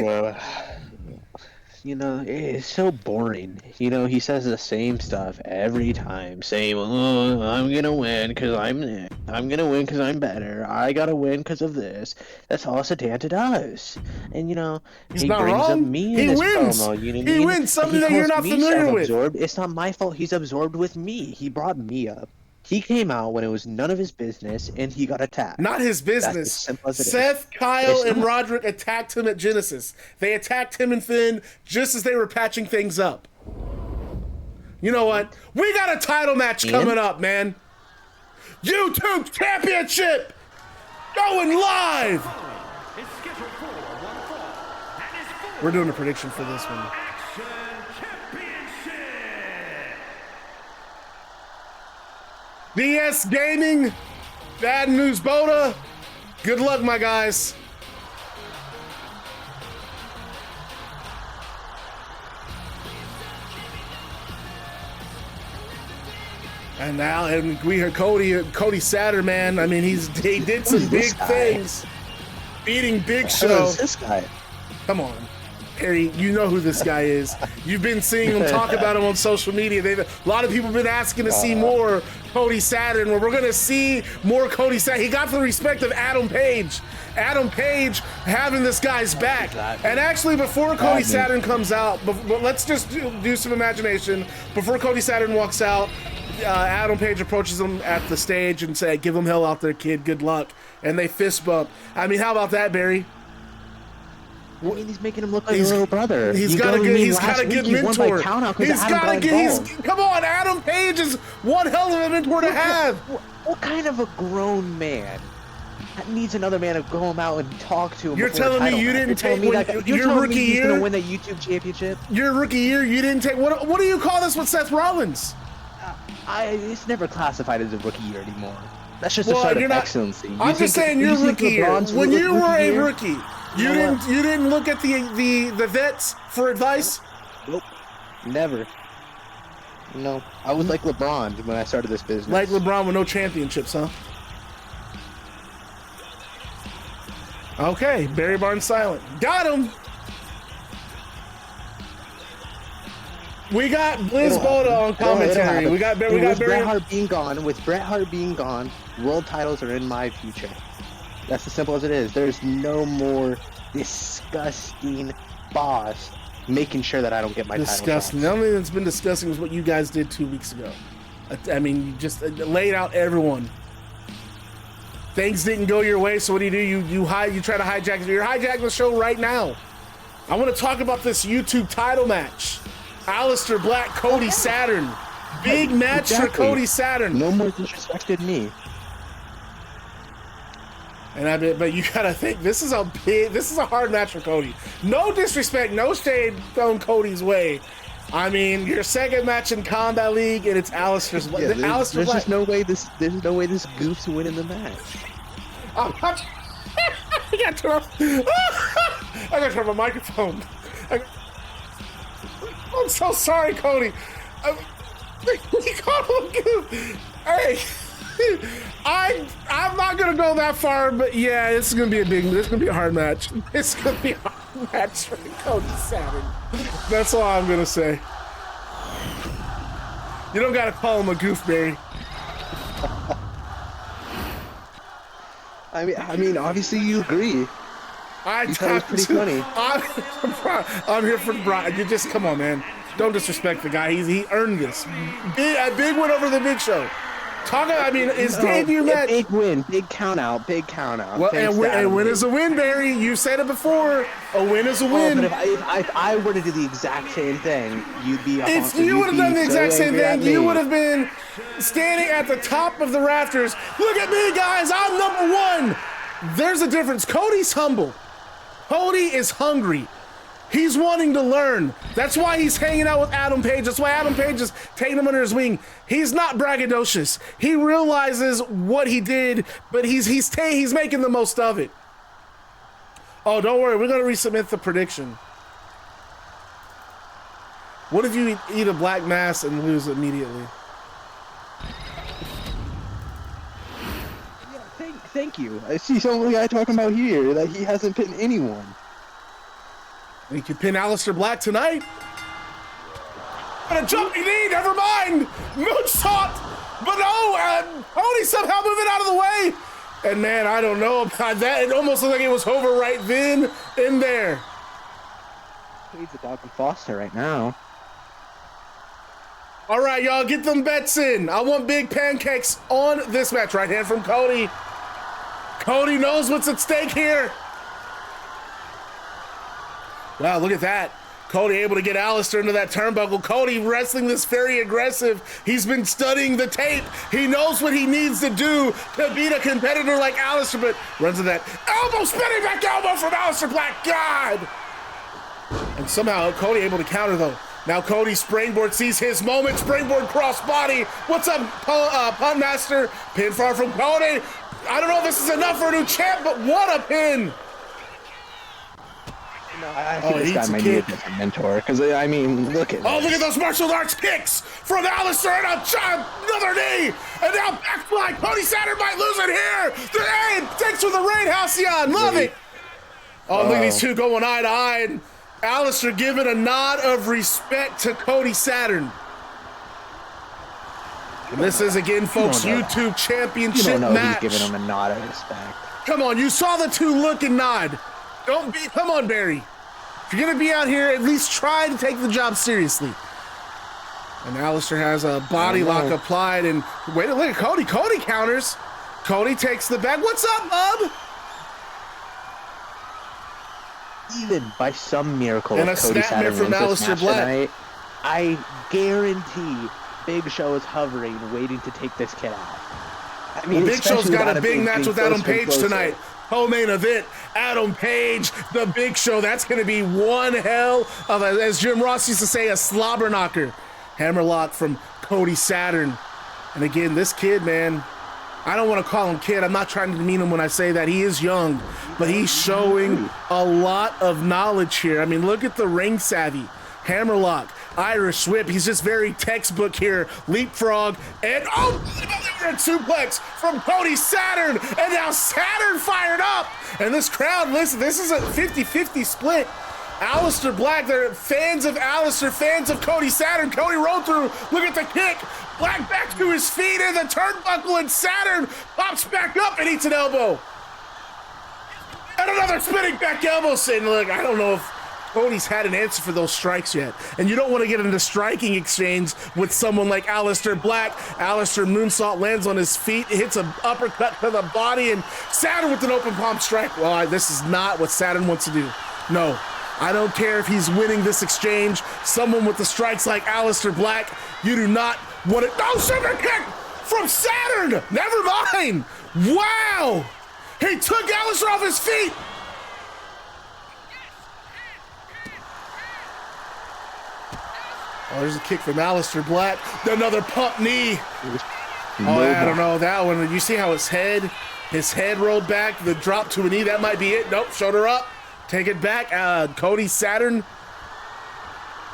Speaker 3: You know, it's so boring. You know, he says the same stuff every time, saying, "Oh, I'm gonna win because I'm gonna win because I'm better. I gotta win because of this." That's all Setanta does. And you know,
Speaker 1: He's
Speaker 3: he
Speaker 1: not
Speaker 3: brings
Speaker 1: wrong.
Speaker 3: up me
Speaker 1: He
Speaker 3: in this
Speaker 1: wins.
Speaker 3: promo. You know what I
Speaker 1: He
Speaker 3: mean?
Speaker 1: wins something
Speaker 3: He
Speaker 1: that you're
Speaker 3: calls
Speaker 1: not
Speaker 3: me
Speaker 1: familiar with.
Speaker 3: self-absorbed. It's not my fault. He's absorbed with me. He brought me up. He came out when it was none of his business, and he got attacked.
Speaker 1: Not his business.
Speaker 3: That's as simple as it is.
Speaker 1: Seth, Kyle, and Roderick attacked him at Genesis. They attacked him and Finn just as they were patching things up. You know what? We got a title match coming up, man. YouTube Championship going live. We're doing a prediction for this one. DS Gaming, Bad News Boda, good luck, my guys. And now, and we heard Cody Saturn, man. I mean, he did some big things, beating Big Show.
Speaker 3: Who's this guy?
Speaker 1: Come on, Harry, you know who this guy is. You've been seeing him talk about him on social media. A lot of people have been asking to see more Cody Saturn. Well, we're going to see more Cody Saturn. He got the respect of Adam Page. Adam Page having this guy's back. And actually, before Cody Saturn comes out, let's just do some imagination. Before Cody Saturn walks out, Adam Page approaches him at the stage and says, "Give him hell out there, kid. Good luck." And they fist bump. I mean, how about that, Barry?
Speaker 3: I mean, he's making him look like a little brother.
Speaker 1: He's got a good mentor. Come on, Adam Page is one hell of a mentor to have.
Speaker 3: What kind of a grown man needs another man to go him out and talk to him?
Speaker 1: You're telling me you didn't take your rookie year?
Speaker 3: He's gonna win the YouTube championship.
Speaker 1: Your rookie year, you didn't take. What do you call this with Seth Rollins?
Speaker 3: It's never classified as a rookie year anymore. That's just a sign of excellency.
Speaker 1: I'm just saying your rookie year. When you were a rookie. You didn't look at the vets for advice?
Speaker 3: Nope. Never. No. I was like LeBron when I started this business.
Speaker 1: Like LeBron with no championships, huh? Okay, Barry Barnes silent. Got him! We got Blizz Boda on commentary. We got Barry.
Speaker 3: With Bret Hart being gone, world titles are in my future. That's as simple as it is. There's no more disgusting boss making sure that I don't get my title shots.
Speaker 1: Disgusting. The only thing that's been disgusting was what you guys did 2 weeks ago. I mean, you just laid out everyone. Things didn't go your way, so what do? You try to hijack. You're hijacking the show right now. I want to talk about this YouTube title match. Aleister Black, Cody Saturn. Big match for Cody Saturn.
Speaker 3: No more disrespected me.
Speaker 1: But you gotta think, this is a hard match for Cody. No disrespect, no shade thrown Cody's way. I mean, your second match in Combat League, and it's Aleister's.
Speaker 3: Yeah, there's just no way this goof's winning the match.
Speaker 1: I got to turn. I got to turn my microphone. I'm so sorry, Cody. You called him a goof. Hey, I'm not gonna go that far, but yeah, this is gonna be a hard match. It's gonna be a hard match for Cody Saturn. That's all I'm gonna say. You don't gotta call him a goof, Barry.
Speaker 3: I mean, obviously you agree.
Speaker 1: You
Speaker 3: thought it was pretty funny.
Speaker 1: I'm here for Brian. You just come on, man. Don't disrespect the guy. He earned this. A big win over the Big Show. His debut match.
Speaker 3: Big win, big count out.
Speaker 1: Well, a win is a win, Barry. You said it before. A win is a win.
Speaker 3: But if I were to do the exact same thing, you'd be.
Speaker 1: If you would have done the exact same thing, you would have been standing at the top of the rafters. Look at me, guys. I'm number one. There's a difference. Cody's humble. Cody is hungry. He's wanting to learn. That's why he's hanging out with Adam Page. That's why Adam Page is taking him under his wing. He's not braggadocious. He realizes what he did, but he's making the most of it. Oh, don't worry. We're going to resubmit the prediction. What if you eat a black mass and lose immediately?
Speaker 3: Yeah, thank you. I see some guy talking about here that he hasn't pinned anyone.
Speaker 1: He could pin Aleister Black tonight. And a jumping knee, never mind. Moonsault. But no, Cody somehow moving out of the way. And man, I don't know about that. It almost looked like it was over right then and there.
Speaker 3: He's a dog and Foster right now.
Speaker 1: All right, y'all, get them bets in. I want big pancakes on this match. Right hand from Cody. Cody knows what's at stake here. Wow, look at that. Cody able to get Aleister into that turnbuckle. Cody wrestling this very aggressive. He's been studying the tape. He knows what he needs to do to beat a competitor like Aleister, but runs into that elbow, spinning back elbow from Aleister Black. God! And somehow Cody able to counter though. Now Cody springboard sees his moment. Springboard crossbody. What's up, Punt Master? Pin far from Cody. I don't know if this is enough for a new champ, but what a pin!
Speaker 3: No, I think this guy might need a mentor, because, I mean, look at
Speaker 1: look at those martial arts kicks from Aleister, and another knee, and now backfly. Cody Saturn might lose it here. Hey, thanks for the rain, Halcyon. Love it. Oh, look at these two going eye to eye, and Aleister giving a nod of respect to Cody Saturn. And this is, again, folks, YouTube Championship match.
Speaker 3: He's giving him a nod of respect.
Speaker 1: Come on, you saw the two look and nod. Come on, Barry. If you're gonna be out here, at least try to take the job seriously. And Aleister has a body lock applied, and wait a minute, Cody. Cody counters. Cody takes the back. What's up, bub?
Speaker 3: Even by some miracle,
Speaker 1: and a
Speaker 3: Cody
Speaker 1: snapmare from Aleister Black
Speaker 3: tonight, I guarantee Big Show is hovering, waiting to take this kid out. I mean,
Speaker 1: Big Show's got a big match with Adam Page tonight. Co-main event, Adam Page, the Big Show. That's going to be one hell of, as Jim Ross used to say, a slobber knocker. Hammerlock from Cody Saturn. And again, this kid, man, I don't want to call him kid. I'm not trying to demean him when I say that. He is young, but he's showing a lot of knowledge here. I mean, look at the ring savvy. Hammerlock, Irish whip. He's just very textbook here. Leapfrog, and suplex from Cody Saturn, and now Saturn fired up. And this crowd, listen, this is a 50-50 split. Aleister Black, they're fans of Aleister, fans of Cody Saturn. Cody rolled through. Look at the kick. Black back to his feet in the turnbuckle, and Saturn pops back up and eats an elbow. And another spinning back elbow. Saying, look, I don't know if Cody's had an answer for those strikes yet. And you don't want to get into striking exchange with someone like Aleister Black. Aleister moonsault lands on his feet, hits an uppercut to the body, and Saturn with an open palm strike. Well, this is not what Saturn wants to do. No. I don't care if he's winning this exchange. Someone with the strikes like Aleister Black, you do not want it. No, super kick from Saturn. Never mind. Wow. He took Aleister off his feet. Oh, there's a kick from Aleister Black. Another pump knee. Oh, I don't know that one. You see how his head rolled back, the drop to a knee. That might be it. Nope, shoulder up. Take it back. Cody Saturn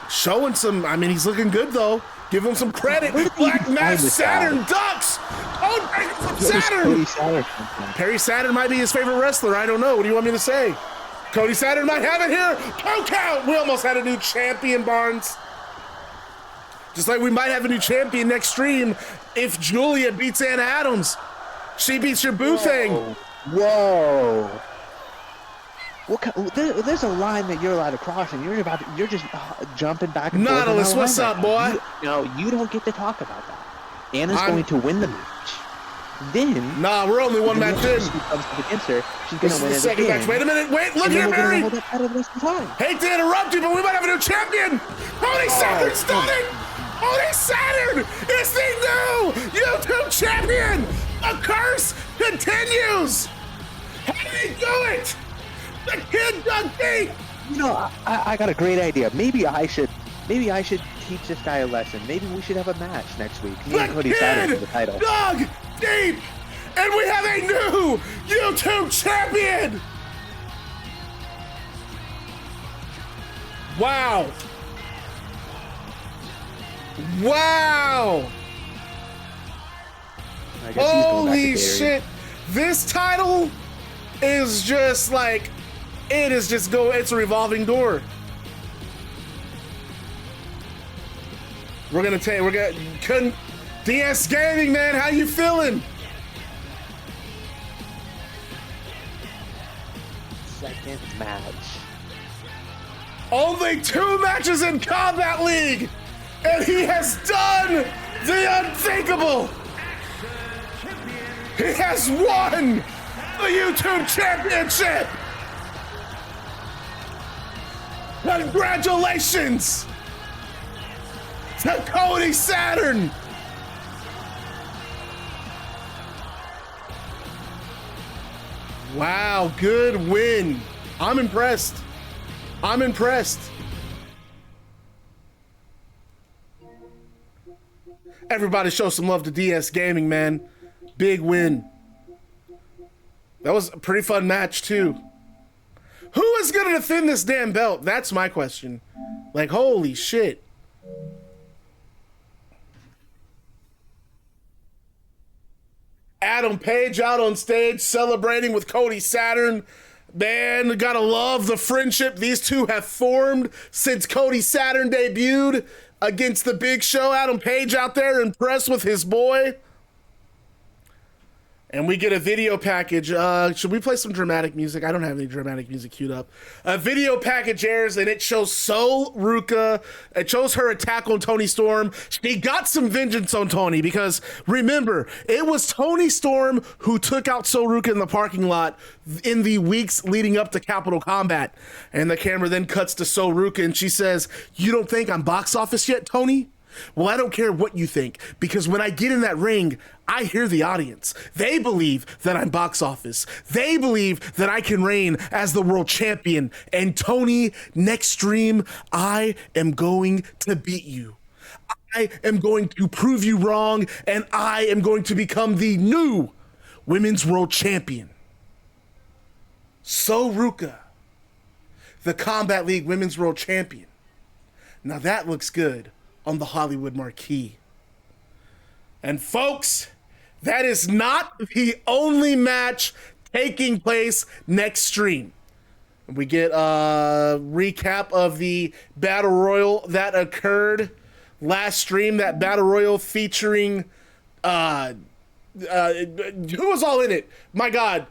Speaker 1: showing some. I mean, he's looking good though. Give him some credit. Black Mass Saturn ducks. Oh, from Saturn. Perry Saturn might be his favorite wrestler. I don't know. What do you want me to say? Cody Saturn might have it here. Poke out. We almost had a new champion, Barnes. Just like we might have a new champion next stream if Giulia beats Anna Adams. She beats your boo thing.
Speaker 3: Whoa. There's a line that you're allowed to cross, and you're just jumping back and forth.
Speaker 1: Nautilus, what's up, boy?
Speaker 3: You don't get to talk about that. Anna's going to win the match. Then,
Speaker 1: we're only one match in.
Speaker 3: She comes up against her. She's going to win it
Speaker 1: second
Speaker 3: again.
Speaker 1: match. Wait a minute. Wait, look here, Barry. Hate to interrupt you, but we might have a new champion. Cody Saturn's done it. Cody Saturn is the new YouTube champion. The curse continues. How did he do it? The kid dug deep.
Speaker 3: I got a great idea. Maybe I should teach this guy a lesson. Maybe we should have a match next week. Me and Cody Saturn for the title.
Speaker 1: Dug deep, and we have a new YouTube champion. Wow. Wow. Holy shit. This title is just like, it's a revolving door. DS Gaming, man, how you feeling?
Speaker 3: Second match.
Speaker 1: Only 2 matches in Combat League, and he has done the unthinkable. He has won the YouTube Championship. Congratulations to Cody Saturn. Wow, good win. I'm impressed. Everybody show some love to DS Gaming, man. Big win. That was a pretty fun match, too. Who is going to defend this damn belt? That's my question. Like, holy shit. Adam Page out on stage celebrating with Cody Saturn. Man, gotta love the friendship these two have formed since Cody Saturn debuted against the Big Show. Adam Page out there impressed with his boy. And we get a video package. Should we play some dramatic music? I don't have any dramatic music queued up. A video package airs, and it shows Ruca. It shows her attack on Toni Storm. She got some vengeance on Toni because, remember, it was Toni Storm who took out Ruca in the parking lot in the weeks leading up to Capital Combat. And the camera then cuts to Ruca, and she says, "You don't think I'm box office yet, Toni? Well, I don't care what you think, because when I get in that ring, I hear the audience. They believe that I'm box office. They believe that I can reign as the world champion. And Toni, next stream, I am going to beat you. I am going to prove you wrong, and I am going to become the new women's world champion." Ruca, the Combat League Women's World Champion. Now that looks good on the Hollywood marquee. And folks, that is not the only match taking place next stream. We get a recap of the Battle Royal that occurred last stream, that Battle Royal featuring, who was all in it? My God.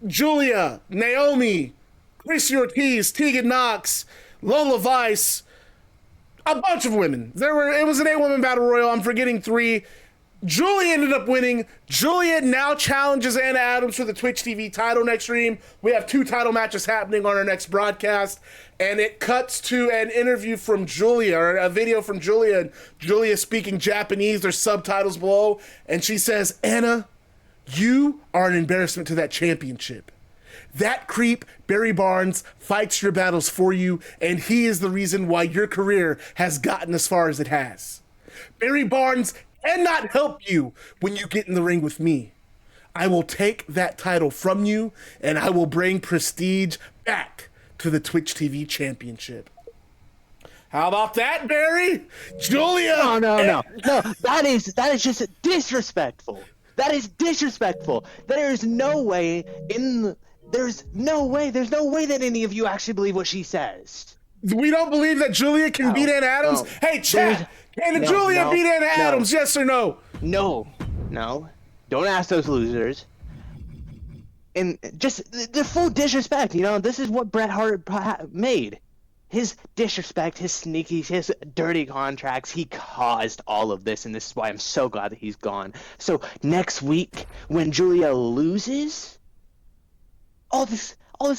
Speaker 1: Giulia, Naomi, Chrissy Ortiz, Tegan Knox, Lola Vice, a bunch of women. It was an 8-woman battle royal. I'm forgetting 3. Giulia ended up winning. Giulia now challenges Anna Adams for the Twitch TV title next stream. We have 2 title matches happening on our next broadcast. And it cuts to an interview from Giulia, or a video from Giulia. And Giulia speaking Japanese. There's subtitles below. And she says, Anna, you are an embarrassment to that championship. That creep, Barry Barnes, fights your battles for you. And he is the reason why your career has gotten as far as it has. Barry Barnes cannot help you when you get in the ring with me. I will take that title from you, and I will bring prestige back to the Twitch TV championship. How about that, Barry? Giulia!
Speaker 3: No. That is just disrespectful. That is disrespectful. There's no way that any of you actually believe what she says.
Speaker 1: We don't believe that Giulia can beat Ann Adams?
Speaker 3: No.
Speaker 1: Hey, chat! Can Giulia beat Ann Adams, yes or no?
Speaker 3: No. Don't ask those losers. And just the full disrespect, this is what Bret Hart made. His disrespect, his sneaky, his dirty contracts, he caused all of this, and this is why I'm so glad that he's gone. So next week, when Giulia loses, all this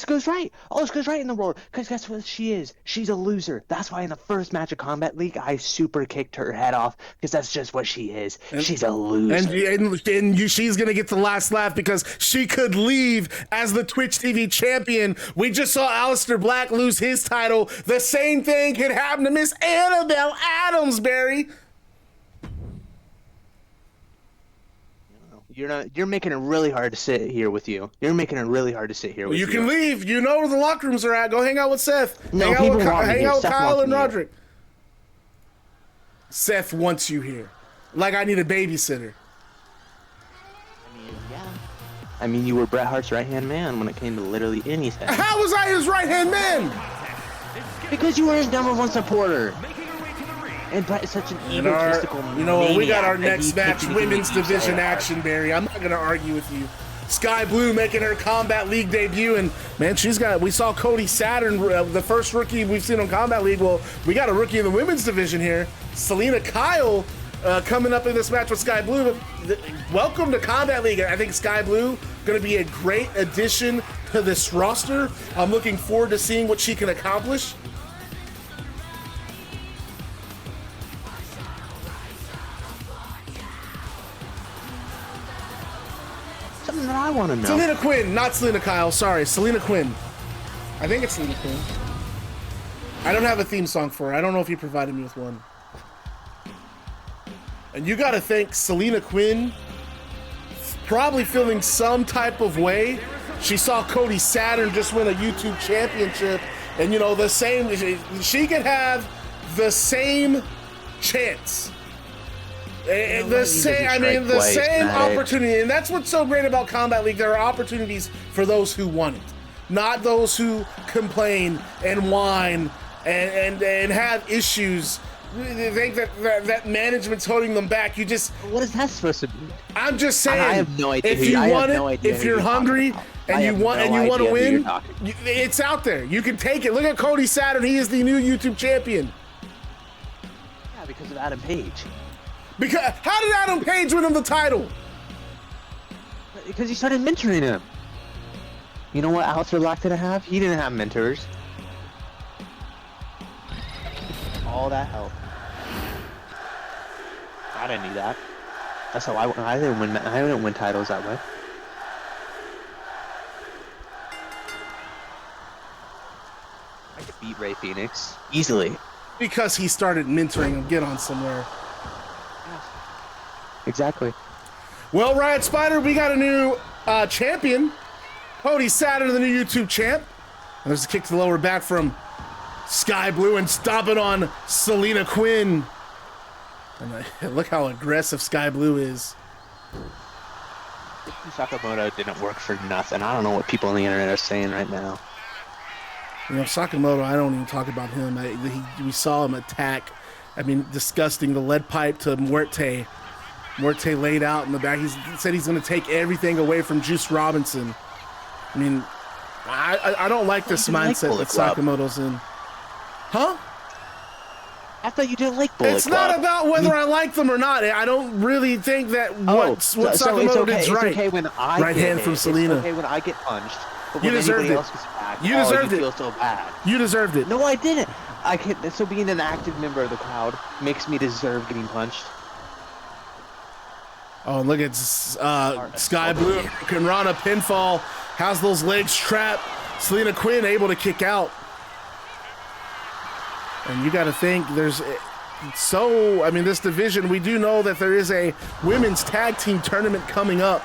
Speaker 3: goes right. All this goes right in the world. Because guess what she is? She's a loser. That's why in the first match of Combat League, I super kicked her head off. Because that's just what she is. She's a loser.
Speaker 1: And she's going to get the last laugh because she could leave as the Twitch TV champion. We just saw Aleister Black lose his title. The same thing could happen to Miss Annabelle Adams, Barry.
Speaker 3: You're making it really hard to sit here with you. You
Speaker 1: can leave. You know where the locker rooms are at. Go hang out with Seth.
Speaker 3: No,
Speaker 1: hang out with Kyle and
Speaker 3: Roderick.
Speaker 1: Roderick. Seth wants you here. Like I need a babysitter.
Speaker 3: I mean, you were Bret Hart's right-hand man when it came to literally anything.
Speaker 1: How was I his right-hand man?
Speaker 3: Because you were his #1 supporter. And Bret is such an egotistical maniac.
Speaker 1: We got our next match, women's division action, Barry. I'm not going to argue with you. Skye Blue making her Combat League debut, and man, we saw Cody Saturn, the first rookie we've seen on Combat League. Well, we got a rookie in the women's division here. Selina Kyle coming up in this match with Skye Blue. Welcome to Combat League. I think Skye Blue going to be a great addition to this roster. I'm looking forward to seeing what she can accomplish.
Speaker 3: Something that I want to know.
Speaker 1: Selina Quinn, not Selina Kyle. Sorry, Selina Quinn. I think it's Selina Quinn. I don't have a theme song for her. I don't know if you provided me with one. And you got to think Selina Quinn probably feeling some type of way. She saw Cody Saturn just win a YouTube championship, and the same. She could have the same chance. The same opportunity, and that's what's so great about Combat League. There are opportunities for those who want it, not those who complain and whine and have issues. They think that management's holding them back.
Speaker 3: What is that supposed to be?
Speaker 1: I'm just saying.
Speaker 3: I have no idea.
Speaker 1: If you want it, if you're hungry and you want to win, it's out there. You can take it. Look at Cody Saturn. He is the new YouTube champion.
Speaker 3: Yeah, because of Adam Page.
Speaker 1: Because how did Adam Page win him the title?
Speaker 3: Because he started mentoring him. You know what Aleister Black didn't have? He didn't have mentors. All that help. I didn't need that. That's how I didn't win titles that way. I could beat Ray Phoenix easily.
Speaker 1: Because he started mentoring him. Get on somewhere.
Speaker 3: Exactly.
Speaker 1: Well, Riot Spider, we got a new champion. Cody Saturn, the new YouTube champ. And there's a kick to the lower back from Skye Blue and stomping on Selina Quinn. And look how aggressive Skye Blue is.
Speaker 3: Sakamoto didn't work for nothing. I don't know what people on the internet are saying right now.
Speaker 1: Sakamoto, I don't even talk about him. We saw him attack. Disgusting. The lead pipe to Muerte. Muerte laid out in the back. He said he's going to take everything away from Juice Robinson. I don't like this mindset that Sakamoto's in. Huh?
Speaker 3: I thought you didn't like Bullet
Speaker 1: It's
Speaker 3: Club.
Speaker 1: not about whether I like them or not. I don't really think that what Sakamoto did is right.
Speaker 3: It's okay when I
Speaker 1: right hand from Selina.
Speaker 3: It's okay when I get punched. But
Speaker 1: You
Speaker 3: when
Speaker 1: deserved
Speaker 3: anybody
Speaker 1: it.
Speaker 3: else gets attacked,
Speaker 1: You deserved
Speaker 3: you
Speaker 1: it.
Speaker 3: feel so bad.
Speaker 1: You deserved it.
Speaker 3: No, I didn't. I can't. So being an active member of the crowd makes me deserve getting punched.
Speaker 1: Oh, and look at Skye Blue. Rana pinfall. Has those legs trapped. Selina Quinn able to kick out. And you got to think there's... So, I mean, this division, we do know that there is a women's tag team tournament coming up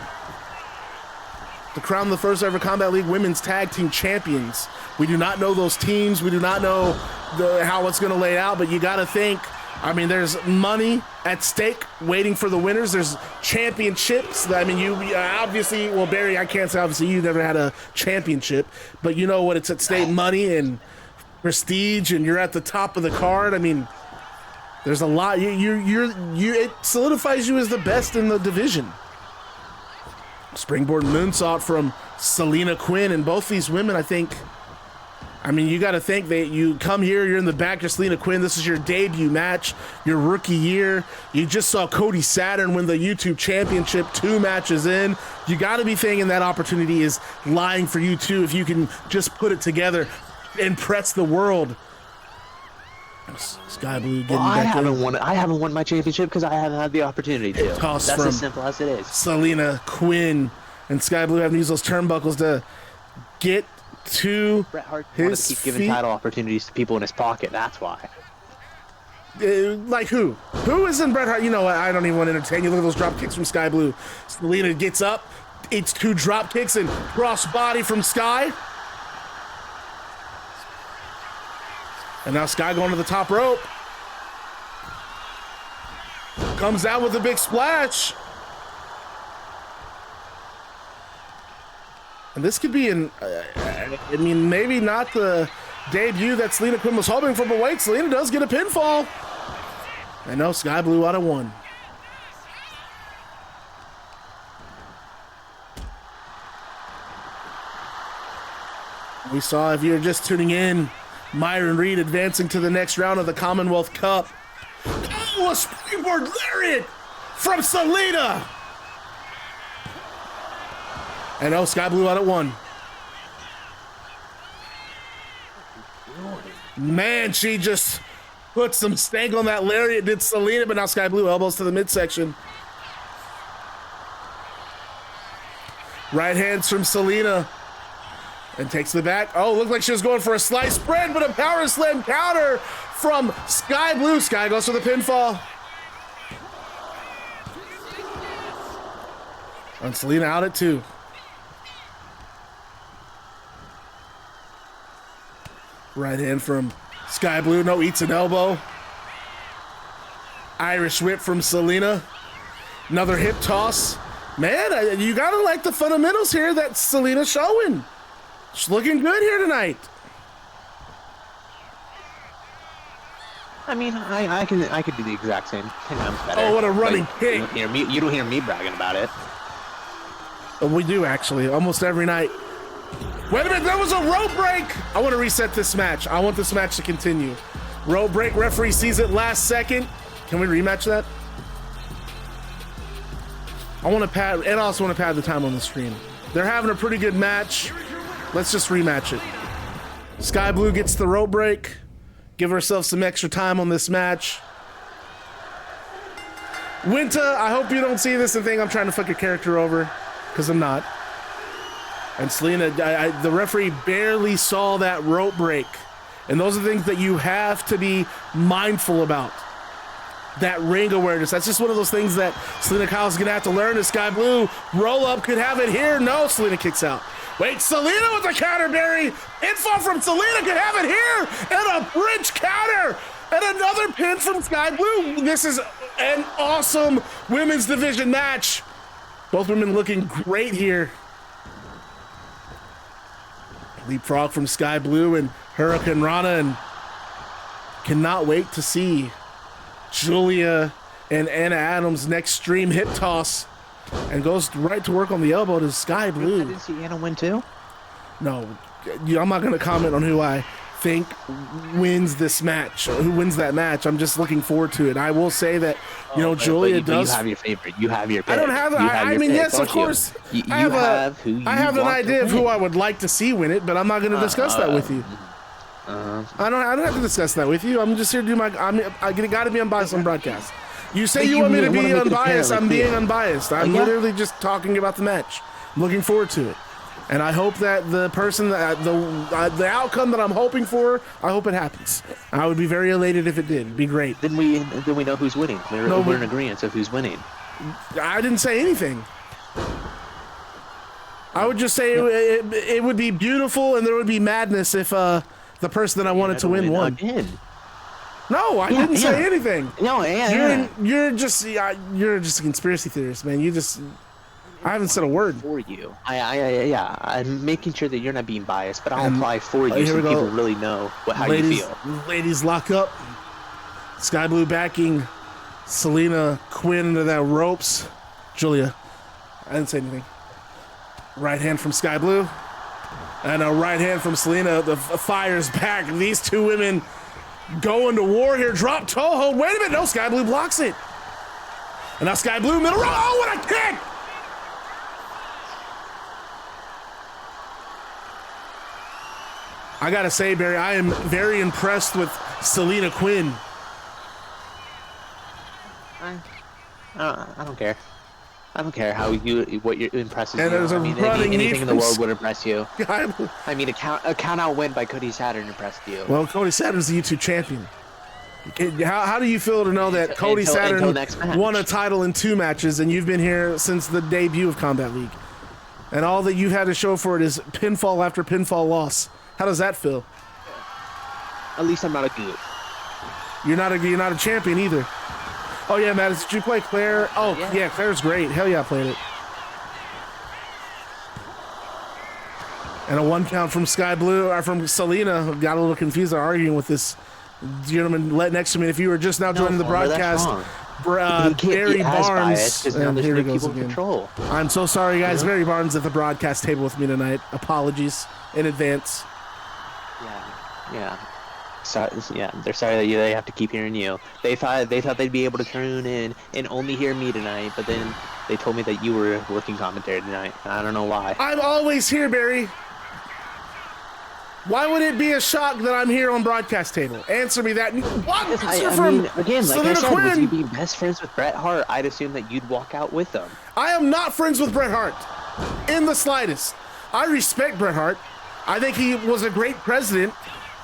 Speaker 1: to crown the first ever Combat League Women's Tag Team Champions. We do not know those teams. We do not know how it's going to lay out, but you got to think, I mean, there's money at stake waiting for the winners. There's championships. I mean, you obviously, well, Barry, I can't say obviously you never had a championship, but you know what it's at stake, money and prestige, and you're at the top of the card. I mean, there's a lot. It solidifies you as the best in the division. Springboard moonsault from Selina Quinn, and both these women, I think. I mean, you got to think that you come here, you're in the back of Selina Quinn. This is your debut match, your rookie year. You just saw Cody Saturn win the YouTube Championship 2 matches in. You got to be thinking that opportunity is lying for you too, if you can just put it together, impress the world. Skye Blue getting back
Speaker 3: I haven't won my championship because I haven't had the opportunity to. That's as simple as it is.
Speaker 1: Selina Quinn and Skye Blue having to use those turnbuckles to get to
Speaker 3: Bret Hart
Speaker 1: his
Speaker 3: wants to keep giving
Speaker 1: feet.
Speaker 3: title opportunities to people in his pocket. That's why.
Speaker 1: Like who? Who is in Bret Hart? You know what? I don't even want to entertain you. Look at those drop kicks from Skye Blue. Selina gets up, eats 2 drop kicks and cross body from Skye. And now Skye going to the top rope. Comes out with a big splash. And this could be I mean, maybe not the debut that Selina Quinn was hoping for, but wait, Selina does get a pinfall. I know Skye Blue out of 1. We saw, if you're just tuning in, Myron Reed advancing to the next round of the Commonwealth Cup. Oh, a springboard lariat from Selina. And oh, Skye Blue out at 1. Man, she just put some stank on that lariat, did Selina, but now Skye Blue elbows to the midsection. Right hands from Selina. And takes the back. Oh, looked like she was going for a slice spread, but a power slam counter from Skye Blue. Skye goes for the pinfall. And Selina out at 2. Right hand from Skye Blue. No, eats an elbow. Irish whip from Selina. Another hip toss. Man, you gotta like the fundamentals here that Selina's showing. She's looking good here tonight.
Speaker 3: I mean, I could do the exact same. 10 times better.
Speaker 1: Oh, what a running kick.
Speaker 3: You don't hear me bragging about it.
Speaker 1: We do, actually, almost every night. Wait a minute, there was a rope break. I want to reset this match. I want this match to continue. Rope break, referee sees it last second. Can we rematch that? I want to pad, and I also want to pad the time on the screen. They're having a pretty good match. Let's just rematch it. Skye Blue gets the rope break. Give herself some extra time on this match. Winta, I hope you don't see this and think I'm trying to fuck your character over, because I'm not. And Selina, the referee barely saw that rope break. And those are things that you have to be mindful about. That ring awareness. That's just one of those things that Selina Kyle's going to have to learn. As Skye Blue roll up could have it here. No, Selina kicks out. Wait, Selina with the counter, Barry. Info from Selina could have it here. And a bridge counter. And another pin from Skye Blue. This is an awesome women's division match. Both women looking great here. Leapfrog from Skye Blue and Hurricane Rana, and cannot wait to see Giulia and Anna Adams' next stream hip toss, and goes right to work on the elbow to Skye Blue.
Speaker 3: I didn't see Anna win too?
Speaker 1: No, I'm not going to comment on who I think wins this match, who wins that match. I'm just looking forward to it. I will say that, you know, Giulia does.
Speaker 3: You have your favorite. You have your pick.
Speaker 1: I don't have. I mean, yes, of course. I have an idea of who I would like to see win it, but I'm not going to discuss that with you. I don't have to discuss that with you. I'm just here to do my. I got to be unbiased on broadcast. You say you want me to be unbiased. I'm being unbiased. I'm literally just talking about the match. I'm looking forward to it. And I hope that the person, the outcome that I'm hoping for, I hope it happens. I would be very elated if it did. It'd be great.
Speaker 3: Then we know who's winning. We're in agreement of who's winning.
Speaker 1: I didn't say anything. I would just say it would be beautiful, and there would be madness if the person that I wanted to win won.
Speaker 3: Again.
Speaker 1: No, I didn't say anything.
Speaker 3: No,
Speaker 1: you're just a conspiracy theorist, man. I haven't said a word
Speaker 3: for you. I'm making sure that you're not being biased, but I'll apply for you so people really know how you feel.
Speaker 1: Ladies, lock up. Sky Blue backing Selina, Quinn into that ropes. Giulia, I didn't say anything. Right hand from Sky Blue, and a right hand from Selina. The fire's back. These two women going to war here. Drop toe hold. Wait a minute. No, Sky Blue blocks it. And now Sky Blue middle row. Oh, what a kick! I gotta say, Barry, I am very impressed with Selina Quinn.
Speaker 3: I don't care. I don't care what impresses you.
Speaker 1: I
Speaker 3: mean, anything in the world would impress you. I mean, a count out win by Cody Saturn impressed you.
Speaker 1: Well, Cody Saturn's the YouTube champion. How do you feel to know that Cody Saturn won a title in 2 matches, and you've been here since the debut of Combat League, and all that you've had to show for it is pinfall after pinfall loss? How does that feel?
Speaker 3: At least I'm not a goof.
Speaker 1: You're not a champion either. Oh yeah, Matt, did you play Claire? Oh yeah, Claire's great. Hell yeah, I played it. And a 1 count from Sky Blue, or from Selina. Got a little confused. They're arguing with this gentleman next to me. If you were just now joining the broadcast, Barry Barnes. And here he goes again. Control. I'm so sorry, guys. Barry Barnes at the broadcast table with me tonight. Apologies in advance.
Speaker 3: Yeah. They're sorry that they have to keep hearing you. They thought they'd be able to tune in and only hear me tonight, but then they told me that you were working commentary tonight. I don't know why.
Speaker 1: I'm always here, Barry. Why would it be a shock that I'm here on broadcast table? Answer me that. What?
Speaker 3: I mean, again, like I said, with you being best friends with Bret Hart, I'd assume that you'd walk out with them.
Speaker 1: I am not friends with Bret Hart in the slightest. I respect Bret Hart. I think he was a great president,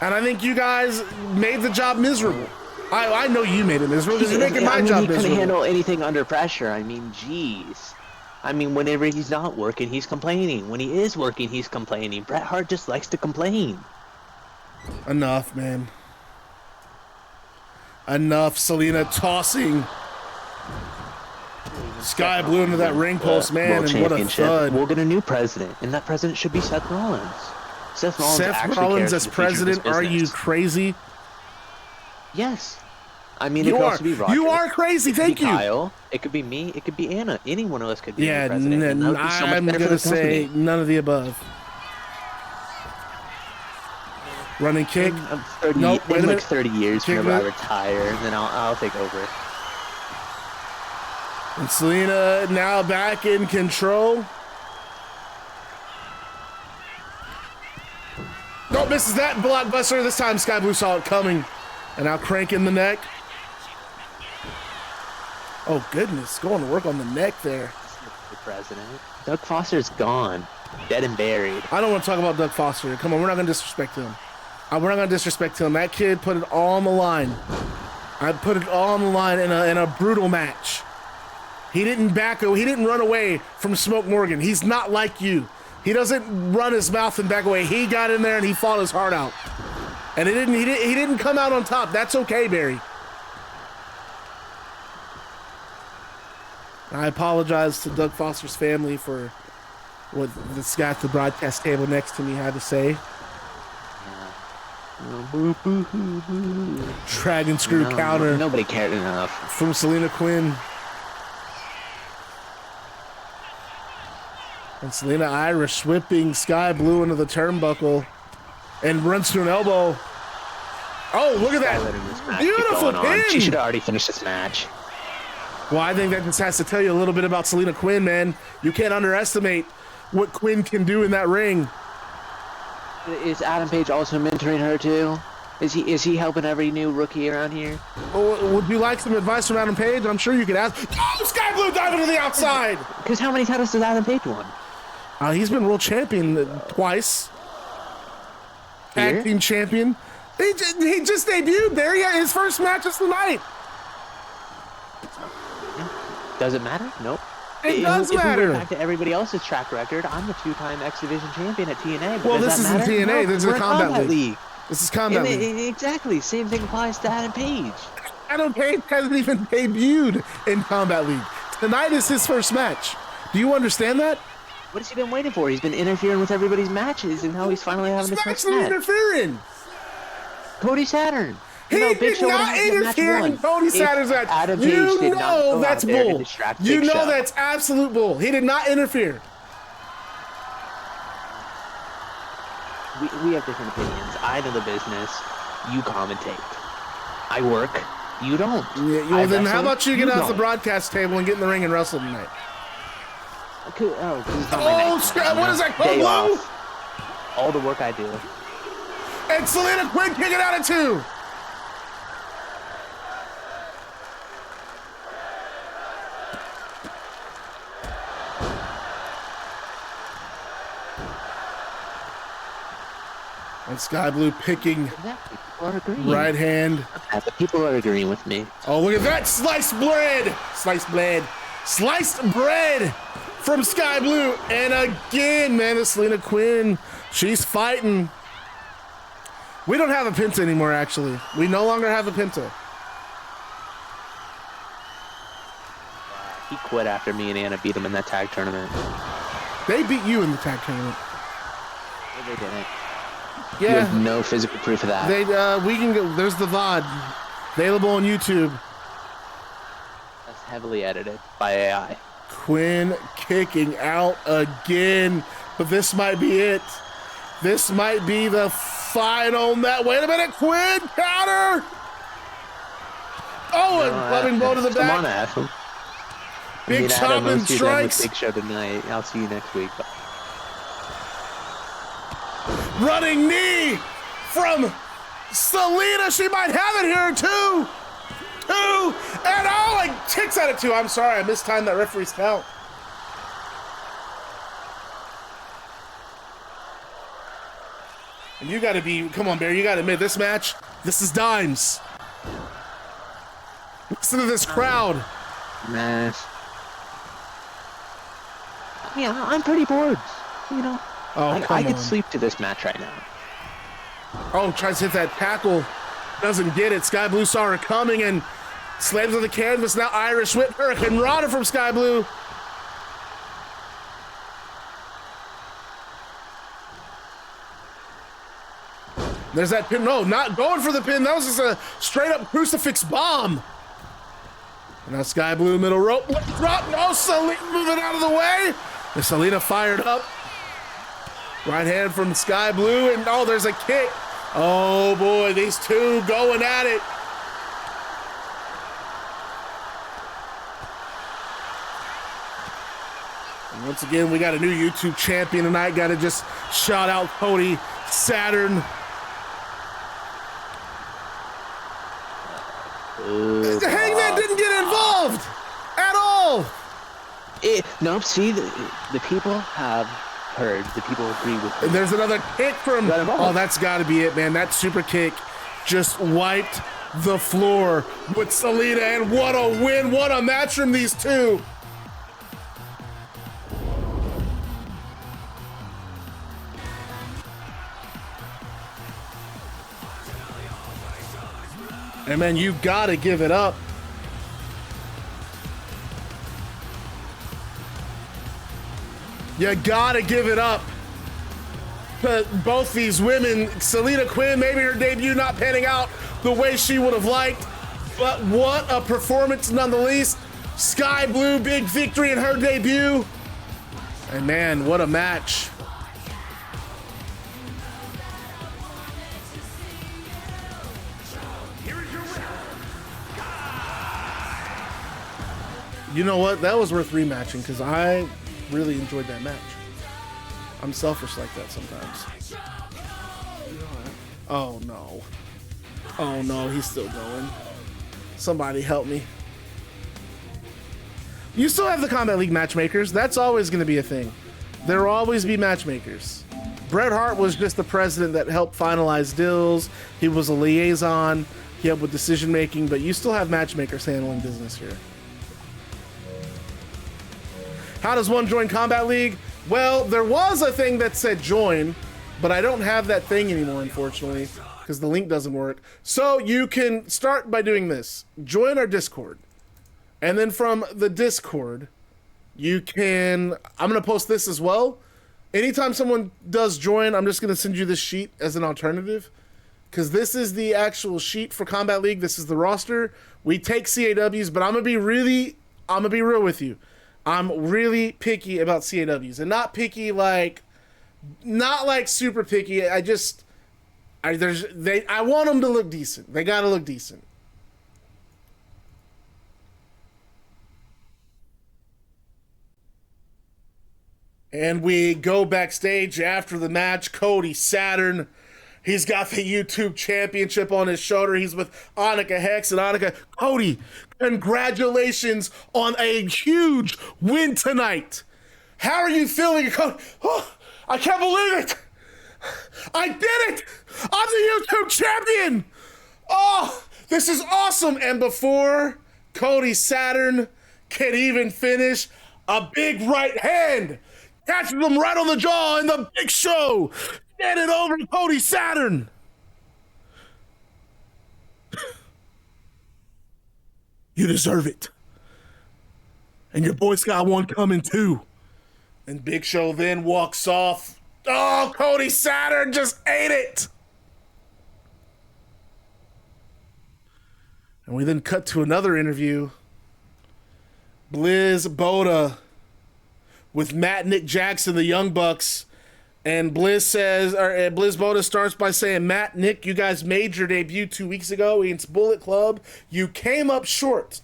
Speaker 1: and I think you guys made the job miserable. I know you made it miserable because you're making my job miserable. He couldn't
Speaker 3: handle anything under pressure. I mean, jeez. I mean, whenever he's not working, he's complaining. When he is working, he's complaining. Bret Hart just likes to complain.
Speaker 1: Enough, man. Enough. Selina tossing Sky Blue into that ring post, man, and what a thud.
Speaker 3: We'll get a new president, and that president should be Seth Rollins. Seth Rollins
Speaker 1: as president? Are you crazy?
Speaker 3: Yes. I mean, it could also be Roderick.
Speaker 1: You are crazy. Thank you.
Speaker 3: Kyle. It could be me. It could be Anna. Any one of us could be the
Speaker 1: president. I'm going to say none of the above. Running kick.
Speaker 3: In like 30 years, whenever I retire, then I'll take over.
Speaker 1: And Selina now back in control. Don't misses that blockbuster. This time Sky Blue saw it coming. And now cranking the neck. Oh, goodness. Going to work on the neck there.
Speaker 3: The president. Doug Foster's gone. Dead and buried.
Speaker 1: I don't want to talk about Doug Foster. Come on, we're not going to disrespect him. We're not going to disrespect him. That kid put it all on the line. I put it all on the line in a brutal match. He didn't run away from Smoke Morgan. He's not like you. He doesn't run his mouth and back away. He got in there and he fought his heart out. And he didn't come out on top. That's okay, Barry. I apologize to Doug Foster's family for what this guy at the broadcast table next to me had to say. Dragon screw counter.
Speaker 3: Nobody cared enough.
Speaker 1: From Selina Quinn. And Selina Irish whipping Sky Blue into the turnbuckle. and runs to an elbow. Oh, look at that. Beautiful pin.
Speaker 3: She should have already finished this match.
Speaker 1: Well, I think that just has to tell you a little bit about Selina Quinn, man. You can't underestimate what Quinn can do in that ring.
Speaker 3: Is Adam Page also mentoring her too? Is he helping every new rookie around here?
Speaker 1: Well, would you like some advice from Adam Page? I'm sure you could ask. Oh, Skye Blue diving to the outside!
Speaker 3: Because how many titles does Adam Page won?
Speaker 1: He's been world champion twice. Tag team champion. He just debuted there. Yeah, his first match is tonight.
Speaker 3: Does it matter? Nope.
Speaker 1: It does matter.
Speaker 3: If we go back to everybody else's track record, I'm the 2-time X Division champion at TNA.
Speaker 1: Well, this isn't TNA.
Speaker 3: No,
Speaker 1: this is a combat league. This is combat league.
Speaker 3: Exactly. Same thing applies to Adam Page.
Speaker 1: Adam Page hasn't even debuted in combat league. Tonight is his first match. Do you understand that?
Speaker 3: What has he been waiting for? He's been interfering with everybody's matches, and now he's finally having his first match.
Speaker 1: Interfering.
Speaker 3: Cody Saturn.
Speaker 1: He did not interfere in Cody Saturn's match.
Speaker 3: Adam Page
Speaker 1: you know that's bull. You know that's absolute bull. He did not interfere.
Speaker 3: We have different opinions. I know the business. You commentate. I work. You don't.
Speaker 1: Yeah, well, then how about you get off the broadcast table and get in the ring and wrestle tonight? What is that called?
Speaker 3: All the work I do.
Speaker 1: And Selina Quinn kicking out at 2. And Skye Blue picking right hand.
Speaker 3: The people are agreeing with me.
Speaker 1: Oh, look at that sliced bread! Sliced bread from Skye Blue. And again, man, this Selina Quinn, she's fighting. We don't have a Penta anymore, actually. We no longer have a Penta.
Speaker 3: He quit after me and Anna beat him in that tag tournament.
Speaker 1: They beat you in the tag tournament.
Speaker 3: No, they didn't.
Speaker 1: Yeah.
Speaker 3: You have no physical proof of that.
Speaker 1: We can go. There's the VOD available on YouTube.
Speaker 3: That's heavily edited by AI.
Speaker 1: Quinn kicking out again, but this might be it. This might be the final net. Wait a minute, Quinn counter. Oh, and loving blow to the back.
Speaker 3: Come on, Adam.
Speaker 1: Big chopping strikes.
Speaker 3: Big show tonight. I'll see you next week.
Speaker 1: Running knee from Selina. She might have it here, 2. And like ticks out of 2. I'm sorry, I mistimed that referee's count. And you gotta be, come on, Bear, you gotta admit, this match, this is dimes. Listen to this crowd.
Speaker 3: Man. Yeah, I'm pretty bored, you know.
Speaker 1: Oh,
Speaker 3: I could sleep to this match right now.
Speaker 1: Oh, tries to hit that tackle. Doesn't get it. Skye Blue saw her coming and slams on the canvas. Now Irish whip. Hurricane Rana from Skye Blue. There's that pin. No, not going for the pin. That was just a straight up crucifix bomb. And now Skye Blue middle rope. Drop. No, Selina moving out of the way. And Selina fired up. Right hand from Skye Blue, and oh, there's a kick. Oh boy, these two going at it. And once again, we got a new YouTube champion tonight. Got to just shout out Cody Saturn. The Hangman didn't get involved at all.
Speaker 3: No, see, the people have heard. The people agree with me.
Speaker 1: And there's another kick from, oh, that's got to be it, man. That super kick just wiped the floor with Selina, and what a win, what a match from these two. And man, you gotta give it up. You gotta give it up to both these women. Selina Quinn, maybe her debut not panning out the way she would have liked, but what a performance nonetheless. Skye Blue, big victory in her debut. And man, what a match. You know what? That was worth rematching because I really enjoyed that match. I'm selfish like that sometimes. Oh no. Oh no, he's still going. Somebody help me. You still have the Combat League matchmakers. That's always going to be a thing. There will always be matchmakers. Bret Hart was just the president that helped finalize deals. He was a liaison. He helped with decision making, but you still have matchmakers handling business here. How does one join Combat League? Well, there was a thing that said join, but I don't have that thing anymore, unfortunately, because the link doesn't work. So you can start by doing this. Join our Discord. And then from the Discord, you can... I'm going to post this as well. Anytime someone does join, I'm just going to send you this sheet as an alternative. Because this is the actual sheet for Combat League. This is the roster. We take CAWs, but I'm going to be real with you. I'm really picky about CAWs. And not picky like... Not like super picky. I want them to look decent. They got to look decent. And we go backstage after the match. Cody Saturn, he's got the YouTube championship on his shoulder. He's with Annika Hex. And Annika, Cody, congratulations on a huge win tonight. How are you feeling? Oh, I can't believe it. I did it. I'm the YouTube champion. Oh, this is awesome. And before Cody Saturn can even finish, a big right hand catches him right on the jaw in the Big Show. Get it over to Cody Saturn. You deserve it. And your boy's got one coming too. And Big Show then walks off. Oh, Cody Saturn just ate it. And we then cut to another interview. Blizz Boda with Matt Nick Jackson, the Young Bucks. And Blizz Boda starts by saying, Matt, Nick, you guys made your debut 2 weeks ago against Bullet Club. You came up short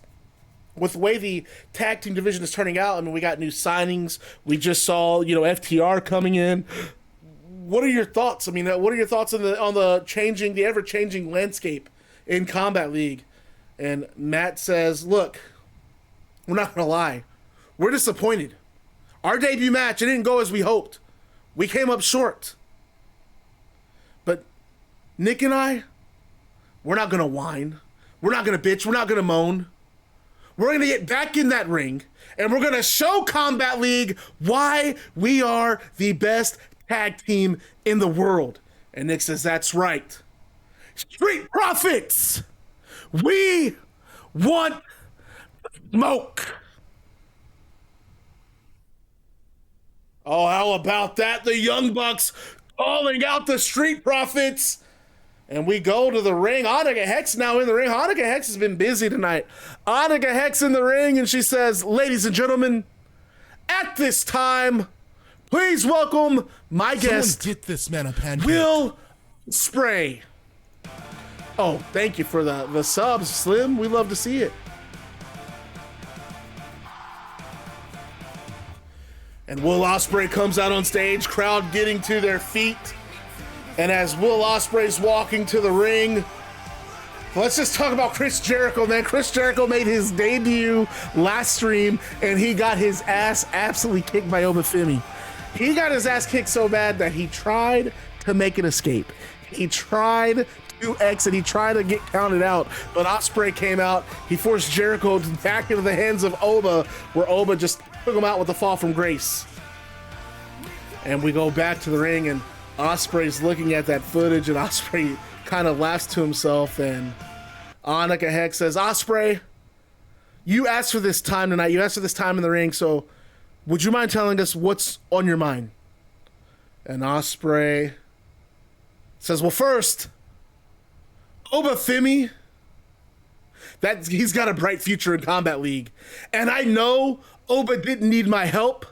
Speaker 1: with the way the tag team division is turning out. I mean, we got new signings. We just saw, FTR coming in. What are your thoughts? I mean, what are your thoughts on the ever-changing landscape in Combat League? And Matt says, look, we're not going to lie. We're disappointed. Our debut match, it didn't go as we hoped. We came up short. But Nick and I, we're not going to whine. We're not going to bitch. We're not going to moan. We're going to get back in that ring, and we're going to show Combat League why we are the best tag team in the world. And Nick says, that's right. Street Profits! We want smoke! Oh, how about that? The Young Bucks calling out the Street Profits. And we go to the ring. Annika Hex now in the ring. Annika Hex has been busy tonight. Annika Hex in the ring, and she says, ladies and gentlemen, at this time, please welcome my guest,
Speaker 2: get this man a pancake.
Speaker 1: Will Ospreay. Oh, thank you for the subs, Slim. We love to see it. And Will Ospreay comes out on stage, crowd getting to their feet. And as Will Ospreay's walking to the ring, let's just talk about Chris Jericho, man. Chris Jericho made his debut last stream, and he got his ass absolutely kicked by Oba Femi. He got his ass kicked so bad that he tried to make an escape. He tried to exit. He tried to get counted out, but Ospreay came out. He forced Jericho back into the hands of Oba, where Oba just took him out with a fall from grace. And we go back to the ring, and Ospreay's looking at that footage, and Ospreay kind of laughs to himself, and Annika Hex says, Ospreay, you asked for this time tonight. You asked for this time in the ring, so would you mind telling us what's on your mind? And Ospreay says, well, first, Oba Femi, that he's got a bright future in Combat League. And I know Oba didn't need my help,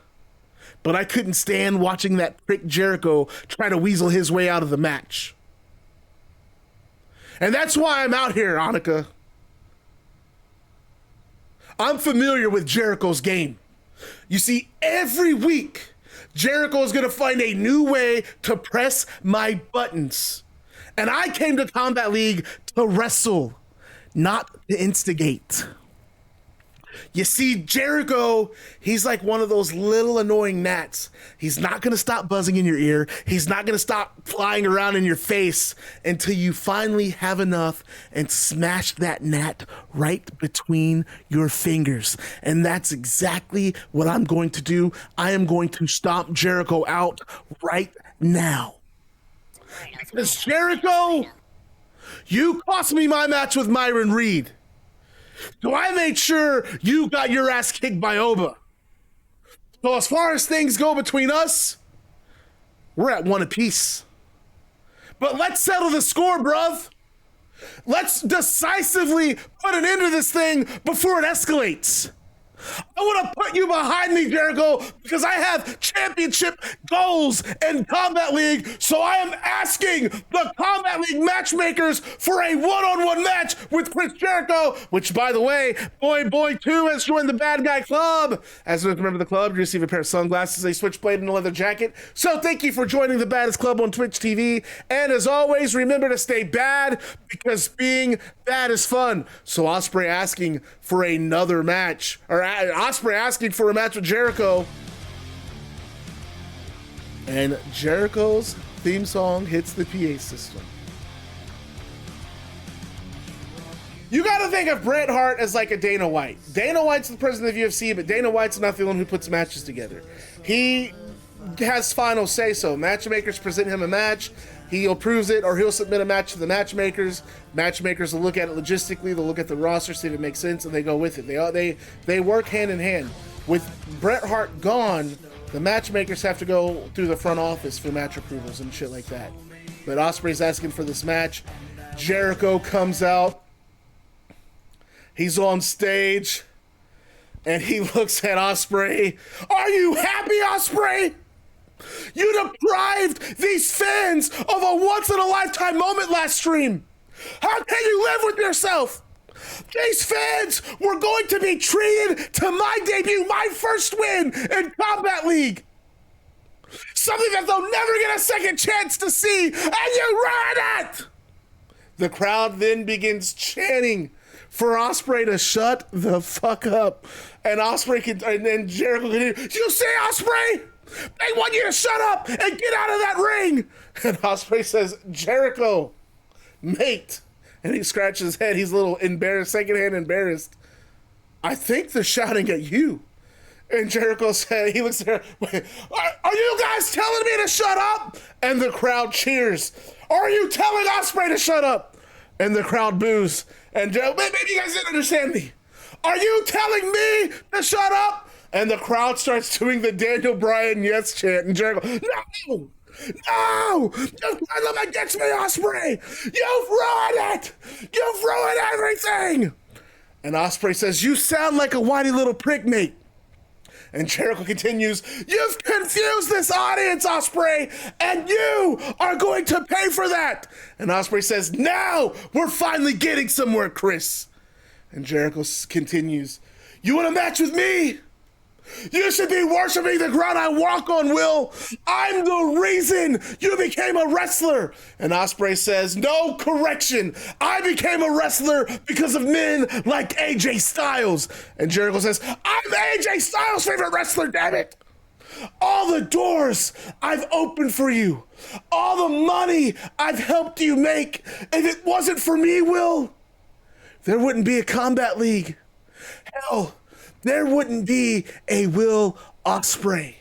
Speaker 1: but I couldn't stand watching that prick Jericho try to weasel his way out of the match. And that's why I'm out here, Annika. I'm familiar with Jericho's game. You see, every week, Jericho is going to find a new way to press my buttons. And I came to Combat League to wrestle, not to instigate. You see, Jericho, he's like one of those little annoying gnats. He's not going to stop buzzing in your ear. He's not going to stop flying around in your face until you finally have enough and smash that gnat right between your fingers. And that's exactly what I'm going to do. I am going to stomp Jericho out right now. Because Jericho, you cost me my match with Myron Reed. So I made sure you got your ass kicked by Oba. So as far as things go between us, we're at one apiece. But let's settle the score, bruv. Let's decisively put an end to this thing before it escalates. I want to put you behind me, Jericho, because I have championship goals in Combat League. So I am asking the Combat League matchmakers for a one-on-one match with Chris Jericho, which, by the way, Boy 2 has joined the Bad Guy Club. As a member of the club, you receive a pair of sunglasses, a switchblade, and a leather jacket. So thank you for joining the Baddest Club on Twitch TV. And as always, remember to stay bad, because being bad is fun. So Ospreay asking for another match, or Ospreay asking for a match with Jericho. And Jericho's theme song hits the PA system. You gotta think of Bret Hart as like a Dana White. Dana White's the president of the UFC, but Dana White's not the one who puts matches together. He has final say-so. Matchmakers present him a match. He approves it, or he'll submit a match to the matchmakers. Matchmakers will look at it logistically. They'll look at the roster, see if it makes sense, and they go with it. They work hand in hand. With Bret Hart gone, the matchmakers have to go through the front office for match approvals and shit like that. But Ospreay's asking for this match. Jericho comes out. He's on stage, and he looks at Ospreay. Are you happy, Ospreay? You deprived these fans of a once-in-a-lifetime moment last stream. How can you live with yourself? These fans were going to be treated to my debut, my first win in Combat League. Something that they'll never get a second chance to see, and you ruined it! The crowd then begins chanting for Ospreay to shut the fuck up. And and Jericho continues, you see, Ospreay? They want you to shut up and get out of that ring. And Ospreay says, Jericho, mate. And he scratches his head. He's a little embarrassed, secondhand embarrassed. I think they're shouting at you. And Jericho said, he looks at her, are you guys telling me to shut up? And the crowd cheers. Are you telling Ospreay to shut up? And the crowd boos. And Jericho, maybe you guys didn't understand me. Are you telling me to shut up? And the crowd starts doing the Daniel Bryan yes chant. And Jericho, no! No! You've played them against me, Ospreay! You've ruined it! You've ruined everything! And Ospreay says, you sound like a whiny little prick, mate. And Jericho continues, you've confused this audience, Ospreay, and you are going to pay for that. And Ospreay says, now we're finally getting somewhere, Chris. And Jericho continues, you want a match with me? You should be worshiping the ground I walk on, Will. I'm the reason you became a wrestler. And Ospreay says, no correction. I became a wrestler because of men like AJ Styles. And Jericho says, I'm AJ Styles' favorite wrestler, damn it. All the doors I've opened for you. All the money I've helped you make. If it wasn't for me, Will, there wouldn't be a Combat League. Hell, there wouldn't be a Will Ospreay.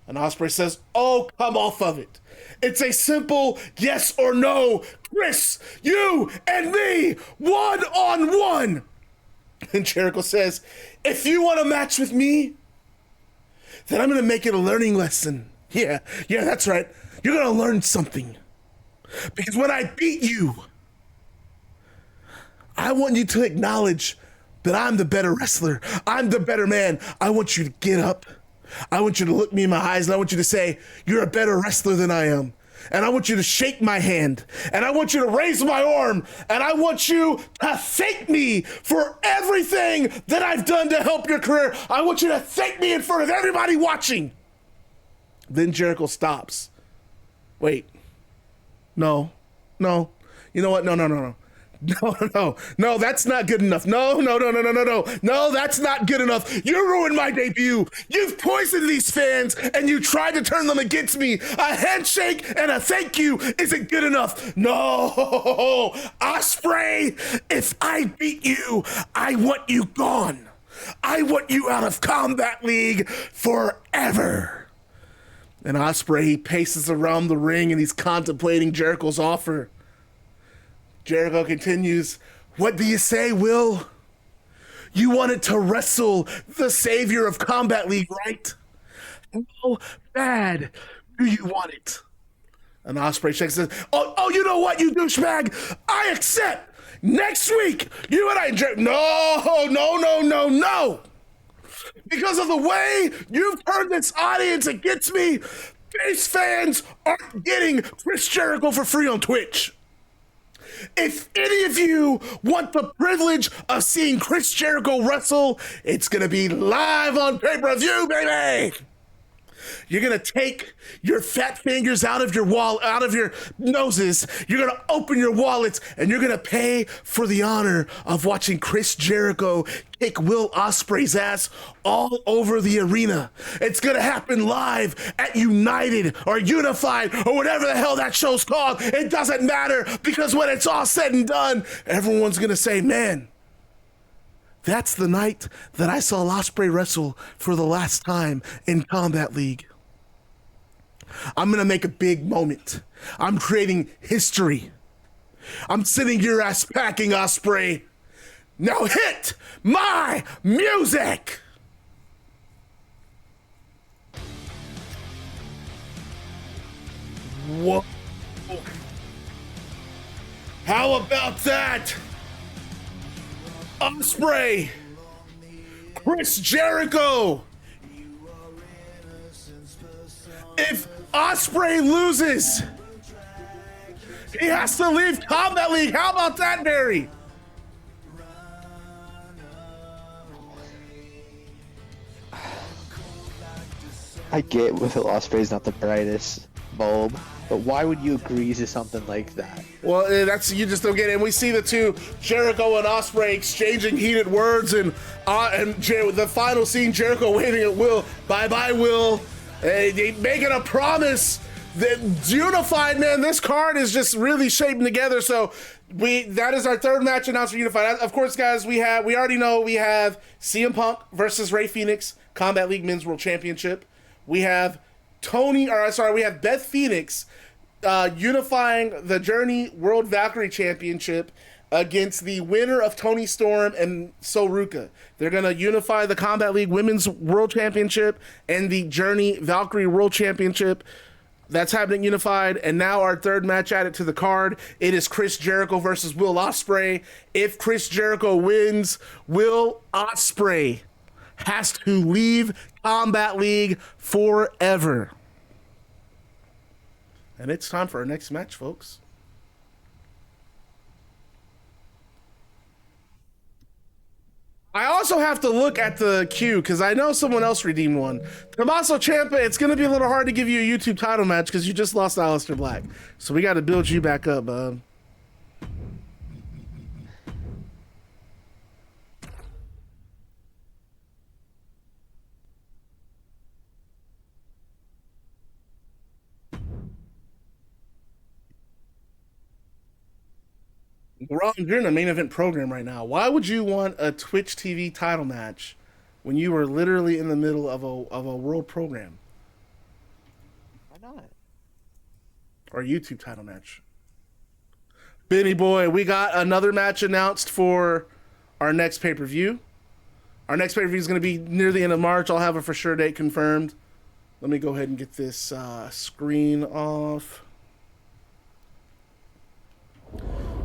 Speaker 1: And Ospreay says, oh, come off of it. It's a simple yes or no. Chris, you and me, one-on-one. And Jericho says, if you want a match with me, then I'm going to make it a learning lesson. Yeah, that's right. You're going to learn something. Because when I beat you, I want you to acknowledge that I'm the better wrestler. I'm the better man. I want you to get up. I want you to look me in my eyes, and I want you to say, you're a better wrestler than I am. and I want you to shake my hand, and I want you to raise my arm, and I want you to thank me for everything that I've done to help your career. I want you to thank me in front of everybody watching. Then Jericho stops. Wait. No. You know what? No, that's not good enough. No, that's not good enough. You ruined my debut. You've poisoned these fans, and you tried to turn them against me. A handshake and a thank you isn't good enough. No, Ospreay, if I beat you, I want you gone. I want you out of Combat League forever. And Ospreay paces around the ring, and he's contemplating Jericho's offer. Jericho continues, what do you say, Will? You wanted to wrestle the savior of Combat League, right? How bad do you want it? And Ospreay shakes and says, oh, you know what, you douchebag? I accept. Next week, you and I, no. Because of the way you've turned this audience against me, base fans aren't getting Chris Jericho for free on Twitch. If any of you want the privilege of seeing Chris Jericho wrestle, it's going to be live on pay-per-view, baby. You're going to take your fat fingers out of your noses. You're going to open your wallets, and you're going to pay for the honor of watching Chris Jericho kick Will Ospreay's ass all over the arena. It's going to happen live at United or Unified or whatever the hell that show's called. It doesn't matter, because when it's all said and done, everyone's going to say, man, that's the night that I saw Ospreay wrestle for the last time in Combat League. I'm going to make a big moment. I'm creating history. I'm sending your ass packing, Ospreay. Now hit my music! Whoa. How about that? Ospreay, Chris Jericho. If Ospreay loses, he has to leave Combat League. How about that, Barry?
Speaker 3: I get Will Ospreay's not the brightest bulb, but why would you agree to something like that?
Speaker 1: Well, that's, you just don't get it. And we see the two, Jericho and Ospreay, exchanging heated words, and the final scene, Jericho waving at Will. Bye-bye, Will. They making a promise that Unified, man, this card is just really shaping together. So that is our third match announced for Unified. Of course, guys, we already know we have CM Punk versus Rey Fenix, Combat League Men's World Championship. We have we have Beth Phoenix unifying the Journey World Valkyrie Championship against the winner of Toni Storm and Ruca. They're going to unify the Combat League Women's World Championship and the Journey Valkyrie World Championship. That's happening unified. And now our third match added to the card. It is Chris Jericho versus Will Ospreay. If Chris Jericho wins, Will Ospreay has to leave Combat League forever. And it's time for our next match, folks. I also have to look at the queue because I know someone else redeemed one. Tommaso Ciampa, it's going to be a little hard to give you a YouTube title match because you just lost Aleister Black. So we got to build you back up, bud. Ron, you're in the main event program right now. Why would you want a Twitch TV title match when you were literally in the middle of a world program?
Speaker 3: Why not?
Speaker 1: Or a YouTube title match? Benny boy, we got another match announced for our next pay-per-view. Our next pay-per-view is going to be near the end of March. I'll have a for sure date confirmed. Let me go ahead and get this screen off.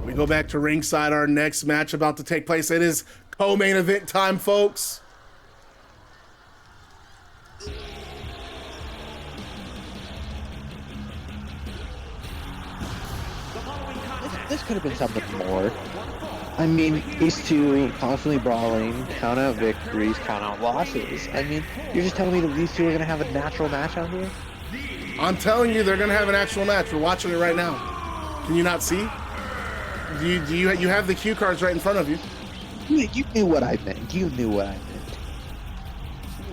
Speaker 1: We go back to ringside. Our next match about to take place. It is co-main event time, folks.
Speaker 3: could have been something more. I mean, these two constantly brawling, count out victories, count out losses. I mean, you're just telling me that these two are going to have a natural match out here?
Speaker 1: I'm telling you, they're going to have an actual match. We're watching it right now. Can you not see? You have the cue cards right in front of you.
Speaker 3: You knew what I meant. You knew what I meant.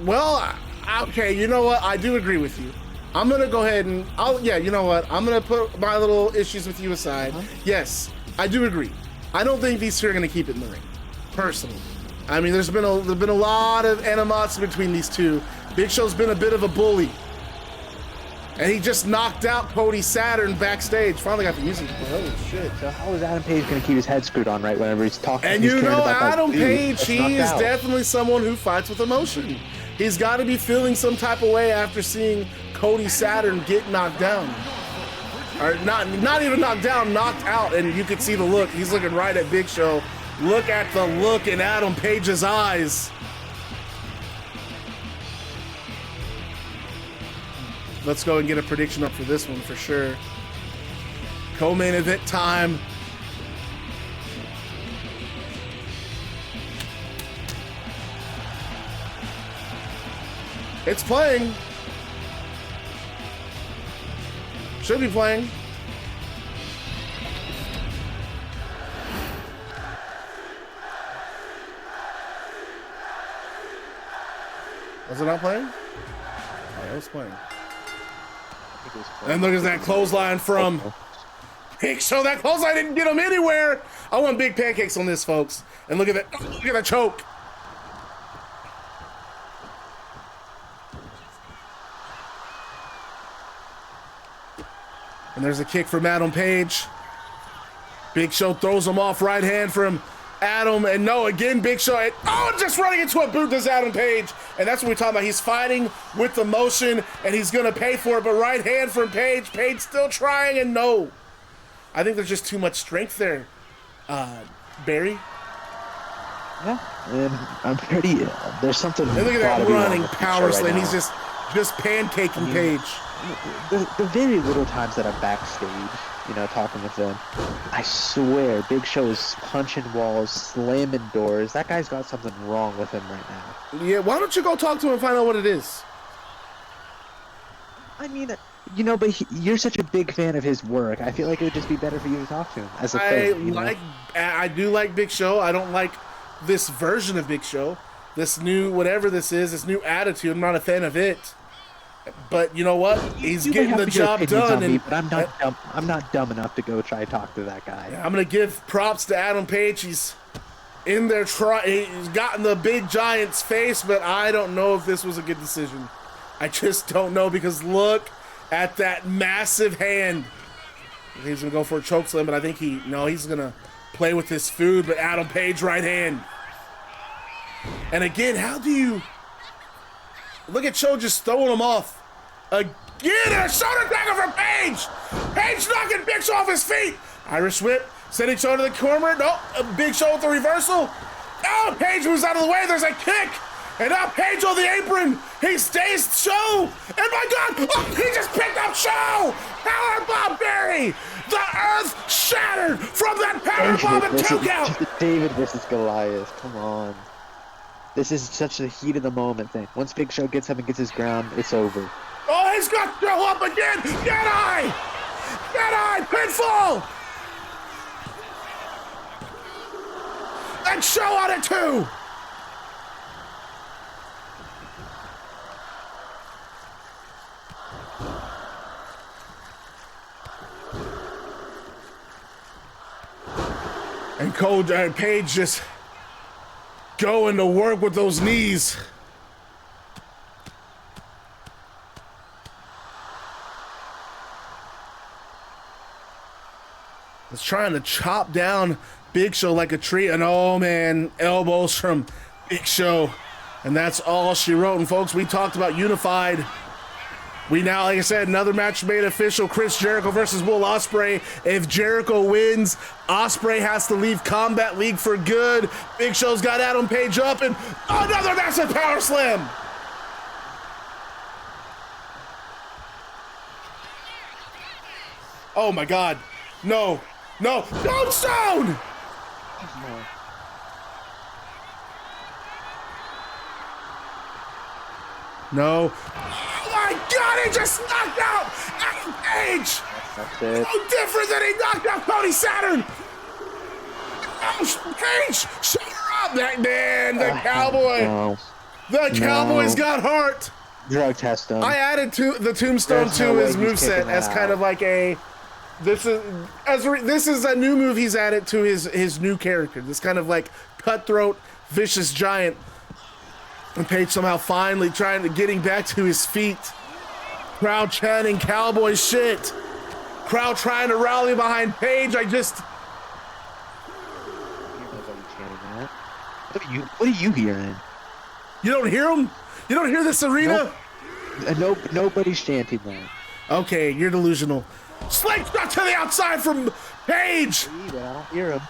Speaker 1: Well, okay, you know what? I do agree with you. I'm going to go ahead and, you know what? I'm going to put my little issues with you aside. Yes, I do agree. I don't think these two are going to keep it in the ring, personally. I mean, there's been a lot of animosity between these two. Big Show's been a bit of a bully. And he just knocked out Cody Saturn backstage. Finally got the music. Holy shit.
Speaker 3: So how is Adam Page going to keep his head screwed on right whenever he's talking?
Speaker 1: And you know, Adam Page, he is definitely someone who fights with emotion. He's got to be feeling some type of way after seeing Cody Saturn get knocked down. Or not even knocked down, knocked out, and you could see the look. He's looking right at Big Show. Look at the look in Adam Page's eyes. Let's go and get a prediction up for this one for sure. Co-main event time. It's playing. Should be playing. Was it not playing? Oh, it was playing. And look at that clothesline from Big Show. That clothesline didn't get him anywhere. I want big pancakes on this, folks. And look at that. Look at that choke. And there's a kick from Adam Page. Big Show throws him off, right hand from Adam. And no, again, Big Show. Just running into a boot does Adam Page. And that's what we're talking about. He's fighting with the motion, and he's going to pay for it. But right hand from Page. Page still trying, and no. I think there's just too much strength there, Barry.
Speaker 3: Yeah, and I'm pretty. There's something.
Speaker 1: And look at that running power slam. He's just pancaking Page.
Speaker 3: The very little times that I'm backstage, talking with them, I swear Big Show is punching walls, slamming doors. That guy's got something wrong with him right now.
Speaker 1: Yeah, why don't you go talk to him and find out what it is?
Speaker 3: I mean, but you're such a big fan of his work. I feel like it would just be better for you to talk to him as a fan.
Speaker 1: I do like Big Show. I don't like this version of Big Show. This new, whatever this is, this new attitude. I'm not a fan of it. But you know what? He's getting the job done.
Speaker 3: But I'm not dumb enough to go try to talk to that guy.
Speaker 1: I'm gonna give props to Adam Page. He's in there he's gotten the big giant's face, but I don't know if this was a good decision. I just don't know, because look at that massive hand. He's gonna go for a chokeslam, but I think he's gonna play with his food. But Adam Page right hand. And again, how do you look at Cho just throwing him off? Again, a shoulder tackle from Page! Page knocking Big Show off his feet! Irish whip, sending Show to the corner. No, Big Show with the reversal. Oh, Page moves out of the way. There's a kick. And now Page on the apron. He stays Show. And my God, he just picked up Show! Powerbomb Barry! The earth shattered from that powerbomb and 2 count!
Speaker 3: David versus Goliath, come on. This is such a heat of the moment thing. Once Big Show gets up and gets his ground, it's over.
Speaker 1: Oh, he's got Show up again! Get eye! Pinfall! And Show on it too! And Page just going to work with those knees. He's trying to chop down Big Show like a tree. And oh man, elbows from Big Show. And that's all she wrote. And folks, we talked about Unified. We now, like I said, another match made official. Chris Jericho versus Will Ospreay. If Jericho wins, Ospreay has to leave Combat League for good. Big Show's got Adam Page up, and another massive power slam. Oh my God. No. No, Stone! No. Oh my God, he just knocked out Adam Page!
Speaker 3: That's it.
Speaker 1: No different than he knocked out Cody Saturn! Oh, Page, shut her up! That man, the Cowboy.
Speaker 3: No.
Speaker 1: The Cowboy's got heart.
Speaker 3: Drug test him.
Speaker 1: I added the Tombstone
Speaker 3: There's
Speaker 1: to
Speaker 3: no way
Speaker 1: his
Speaker 3: he's
Speaker 1: moveset
Speaker 3: kicking
Speaker 1: as
Speaker 3: that
Speaker 1: kind
Speaker 3: out.
Speaker 1: of like a. This is a new move he's added to his new character. This kind of like cutthroat, vicious giant. And Page somehow finally getting back to his feet. Crowd chanting Cowboy shit. Crowd trying to rally behind Page.
Speaker 3: What are you hearing?
Speaker 1: You don't hear him? You don't hear this arena?
Speaker 3: Nobody's chanting that.
Speaker 1: Okay, you're delusional. Slingshot to the outside from Page.
Speaker 3: But I don't hear him.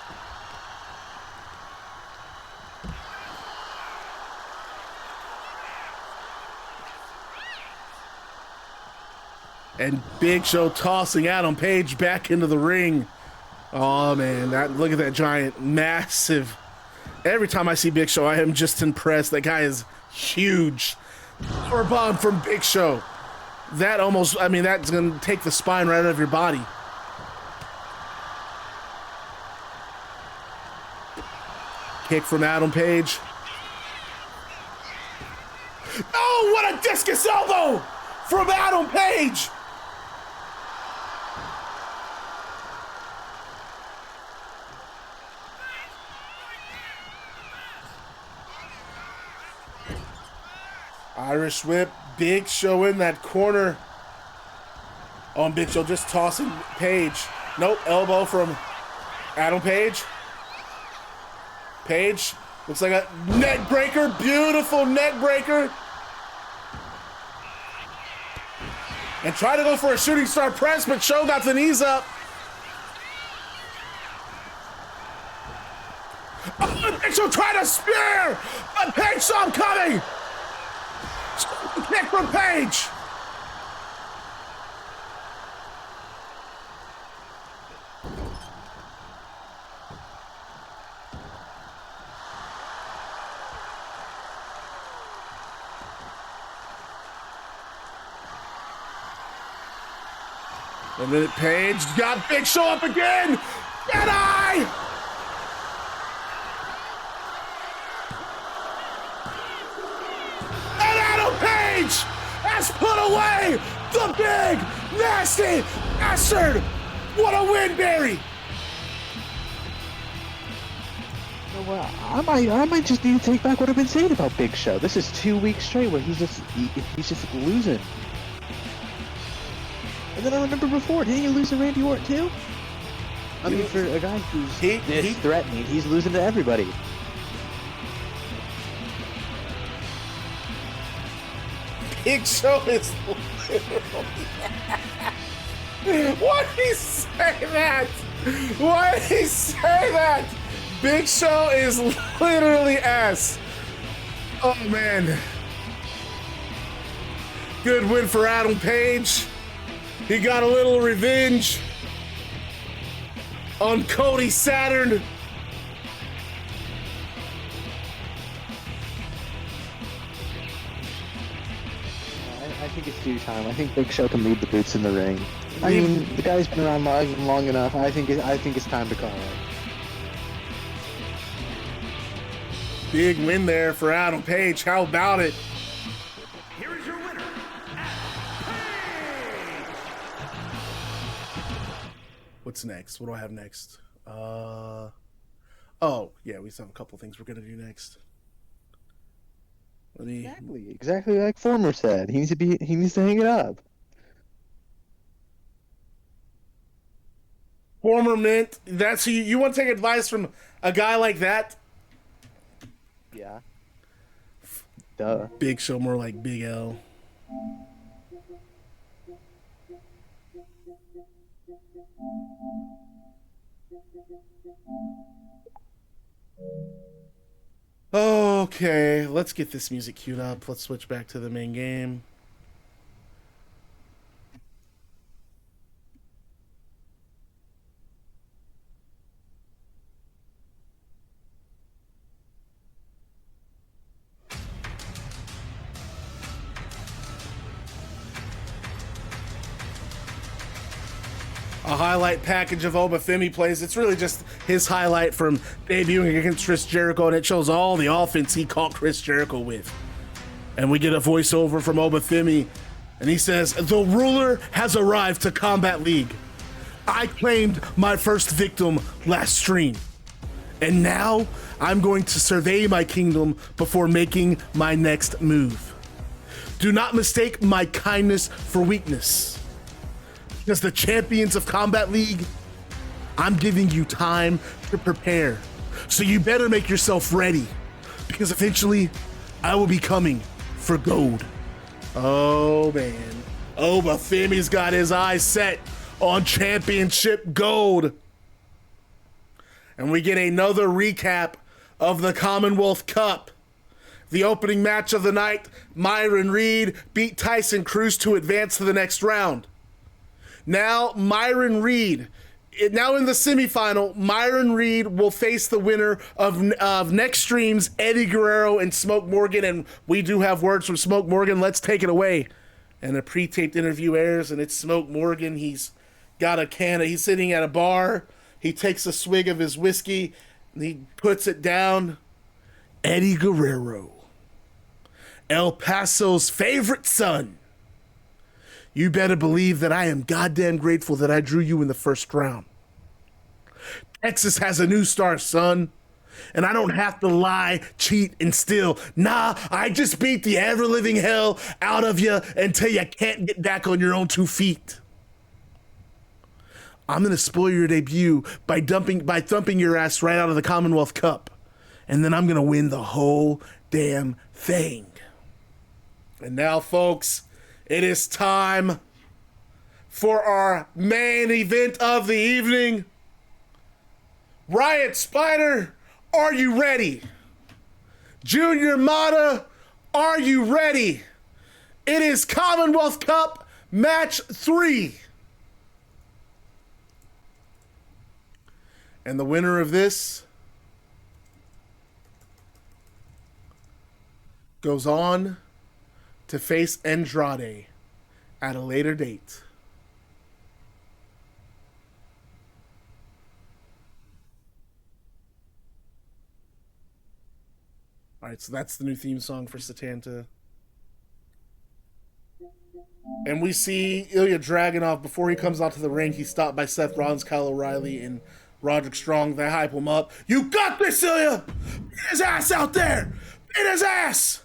Speaker 1: And Big Show tossing Adam Page back into the ring. Oh man, look at that giant, massive. Every time I see Big Show, I am just impressed. That guy is huge. Power bomb from Big Show. That's gonna take the spine right out of your body. Kick from Adam Page. Oh, what a discus elbow from Adam Page! Irish whip, Big Show in that corner. Oh, and Big Show just tossing Page. Nope, elbow from Adam Page. Page, looks like a neck breaker, beautiful neck breaker. And try to go for a shooting star press, but Show got the knees up. Oh, and Big Show tried to spear, but Page saw him coming. Kick from Page. A minute, Page got Big Show up again. Get eye! And Adam Page has put away the big, nasty bastard. What a win, Barry.
Speaker 3: You know what? I might just need to take back what I've been saying about Big Show. This is 2 weeks straight where he's just losing. And then I remember before, didn't you lose to Randy Orton too? I mean, for a guy who's this threatening, he's losing to everybody.
Speaker 1: Big Show is literally. Why did he say that? Why did he say that? Big Show is literally ass. Oh man. Good win for Adam Page. He got a little revenge on Cody Saturn.
Speaker 3: I think it's due time. I think Big Show can leave the boots in the ring. I mean, the guy's been around long enough. I think it's time to call it.
Speaker 1: Big win there for Adam Page. How about it?
Speaker 2: Here is your winner,
Speaker 1: What's next? What do I have next? Oh, yeah, we still have a couple things we're gonna do next. Let me.
Speaker 3: Exactly like Former said. He needs to hang it up.
Speaker 1: Former Mint. That's who you want to take advice from a guy like that?
Speaker 3: Yeah. Duh.
Speaker 1: Big Show, more like Big L. Okay, let's get this music queued up. Let's switch back to the main game. a highlight package of Oba Femi plays. It's really just his highlight from debuting against Chris Jericho, and it shows all the offense he caught Chris Jericho with. And we get a voiceover from Oba Femi, and he says, "The ruler has arrived to Combat League. I claimed my first victim last stream, and now I'm going to survey my kingdom before making my next move. Do not mistake my kindness for weakness. As the champions of Combat League, I'm giving you time to prepare. So you better make yourself ready, because eventually I will be coming for gold." Oh man, Oba Femi's got his eyes set on championship gold. And we get another recap of the Commonwealth Cup. The opening match of the night, Myron Reed beat Tyson Cruce to advance to the next round. Now, Myron Reed, now in the semifinal, Myron Reed will face the winner of next stream's Eddie Guerrero and Smoke Morgan, and we do have words from Smoke Morgan. Let's take it away. And a pre-taped interview airs, and it's Smoke Morgan. He's got a he's sitting at a bar. He takes a swig of his whiskey, and he puts it down. "Eddie Guerrero, El Paso's favorite son. You better believe that I am goddamn grateful that I drew you in the first round. Texas has a new star, son. And I don't have to lie, cheat, and steal. Nah, I just beat the ever-living hell out of you until you can't get back on your own 2 feet. I'm going to spoil your debut by thumping your ass right out of the Commonwealth Cup. And then I'm going to win the whole damn thing." And now, folks, it is time for our main event of the evening. Riot Spider, are you ready? Junior Mata, are you ready? It is Commonwealth Cup Match 3. And the winner of this goes on to face Andrade at a later date. All right, so that's the new theme song for Setanta. And we see Ilja Dragunov, before he comes out to the ring, he's stopped by Seth Rollins, Kyle O'Reilly, and Roderick Strong. They hype him up. "You got this, Ilja! Beat his ass out there! Beat his ass!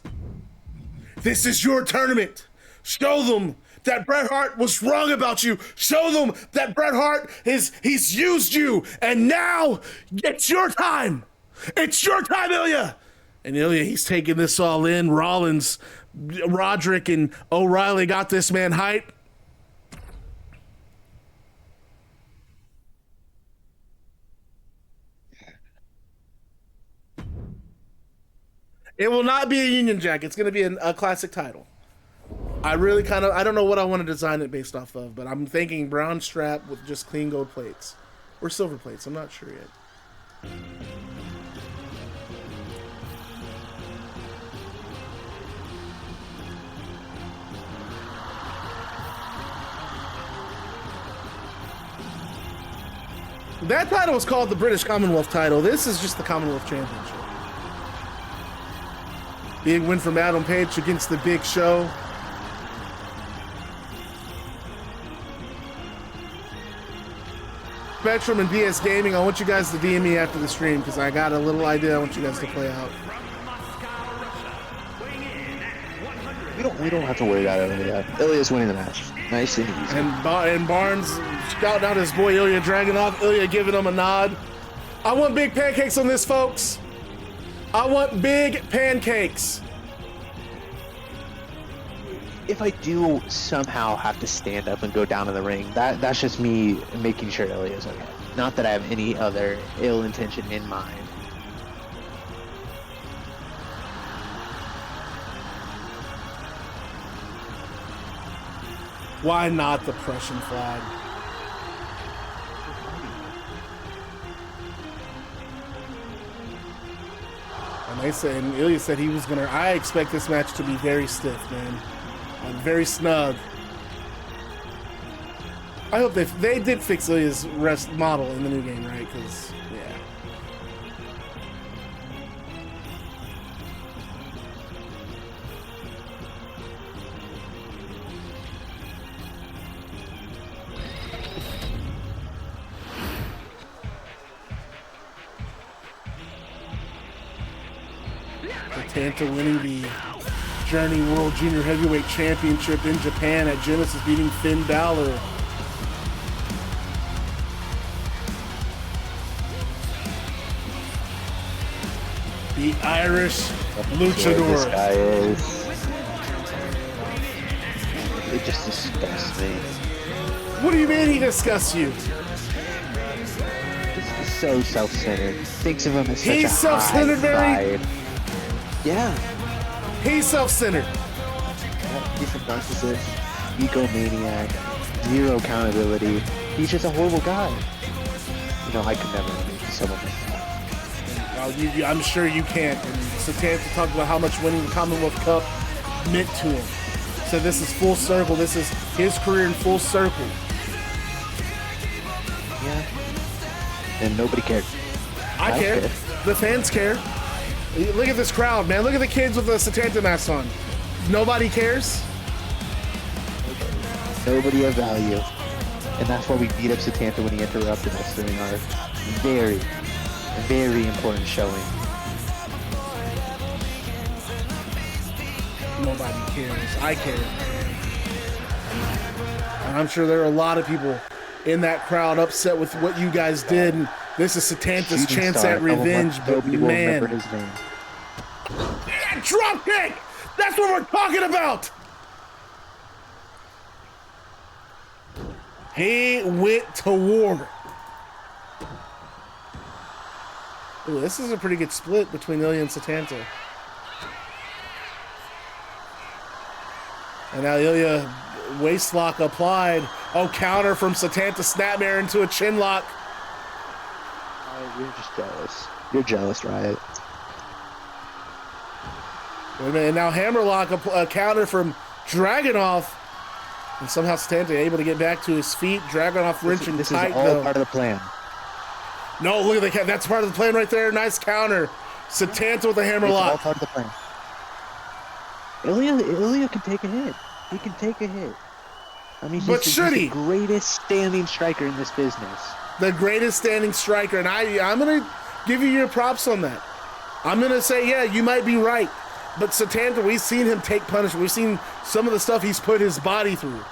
Speaker 1: This is your tournament. Show them that Bret Hart was wrong about you. Show them that Bret Hart he's used you. And now it's your time. It's your time, Ilja." And Ilja, he's taking this all in. Rollins, Roderick, and O'Reilly got this man hype. It will not be a Union Jack. It's going to be a classic title. I don't know what I want to design it based off of, but I'm thinking brown strap with just clean gold plates. Or silver plates. I'm not sure yet. That title was called the British Commonwealth title. This is just the Commonwealth Championship. Big win from Adam Page against the Big Show. Spectrum and DS Gaming, I want you guys to DM me after the stream because I got a little idea I want you guys to play out.
Speaker 3: We don't have to worry about Ilja. Ilja's winning the match. Nice and easy.
Speaker 1: And Barnes shouting out his boy Ilja Dragunov. Ilja giving him a nod. I want big pancakes on this, folks. I want big pancakes.
Speaker 3: If I do somehow have to stand up and go down to the ring, that's just me making sure Ilja's okay. Not that I have any other ill intention in mind.
Speaker 1: Why not the Prussian flag? And Ilja said he was gonna. I expect this match to be very stiff, man. Very snug. I hope they did fix Ilya's rest model in the new game, right? Because yeah. Setanta winning the Journey World Junior Heavyweight Championship in Japan at Genesis, beating Finn Balor. The Irish Luchador.
Speaker 3: This guy is. It just disgusts me.
Speaker 1: What do you mean he disgusts you?
Speaker 3: He's so self-centered. Thinks of him as such
Speaker 1: He's
Speaker 3: a
Speaker 1: self-centered,
Speaker 3: high
Speaker 1: Barry.
Speaker 3: pride. Yeah.
Speaker 1: He's self-centered.
Speaker 3: He's a narcissist, egomaniac, zero accountability. He's just a horrible guy. You know, I could never meet someone like that.
Speaker 1: I'm sure you can't. And Setanta talked about how much winning the Commonwealth Cup meant to him. So this is full circle. This is his career in full circle.
Speaker 3: Yeah. And nobody cared.
Speaker 1: I care. The fans care. Look at this crowd, man. Look at the kids with the Setanta masks on. Nobody cares.
Speaker 3: Nobody of value. And that's why we beat up Setanta when he interrupted us during our very, very important showing.
Speaker 1: Nobody cares. I care. And I'm sure there are a lot of people in that crowd upset with what you guys did. And this is Setanta's chance at revenge, but man.
Speaker 3: Remember his name.
Speaker 1: Yeah, drop kick! That's what we're talking about! He went to war. Ooh, this is a pretty good split between Ilja and Setanta. And now Ilja, waist lock applied. Oh, counter from Setanta, snapmare into a chin lock.
Speaker 3: You're just jealous. You're jealous, Riot.
Speaker 1: Wait a minute, and now hammerlock, a counter from Dragunov. And somehow Setanta able to get back to his feet. Dragunov wrenching
Speaker 3: this
Speaker 1: tight,
Speaker 3: is all
Speaker 1: though.
Speaker 3: part of the plan.
Speaker 1: No, look at the that's part of the plan right there. Nice counter. Setanta with a
Speaker 3: It's all
Speaker 1: hammerlock.
Speaker 3: part of the plan. Ilja can take a hit. He can take a hit. I mean,
Speaker 1: But should he?
Speaker 3: He's the greatest standing striker in this business.
Speaker 1: The greatest standing striker. And I'm going to give you your props on that. I'm going to say, yeah, you might be right. But Setanta, we've seen him take punishment. We've seen some of the stuff he's put his body through.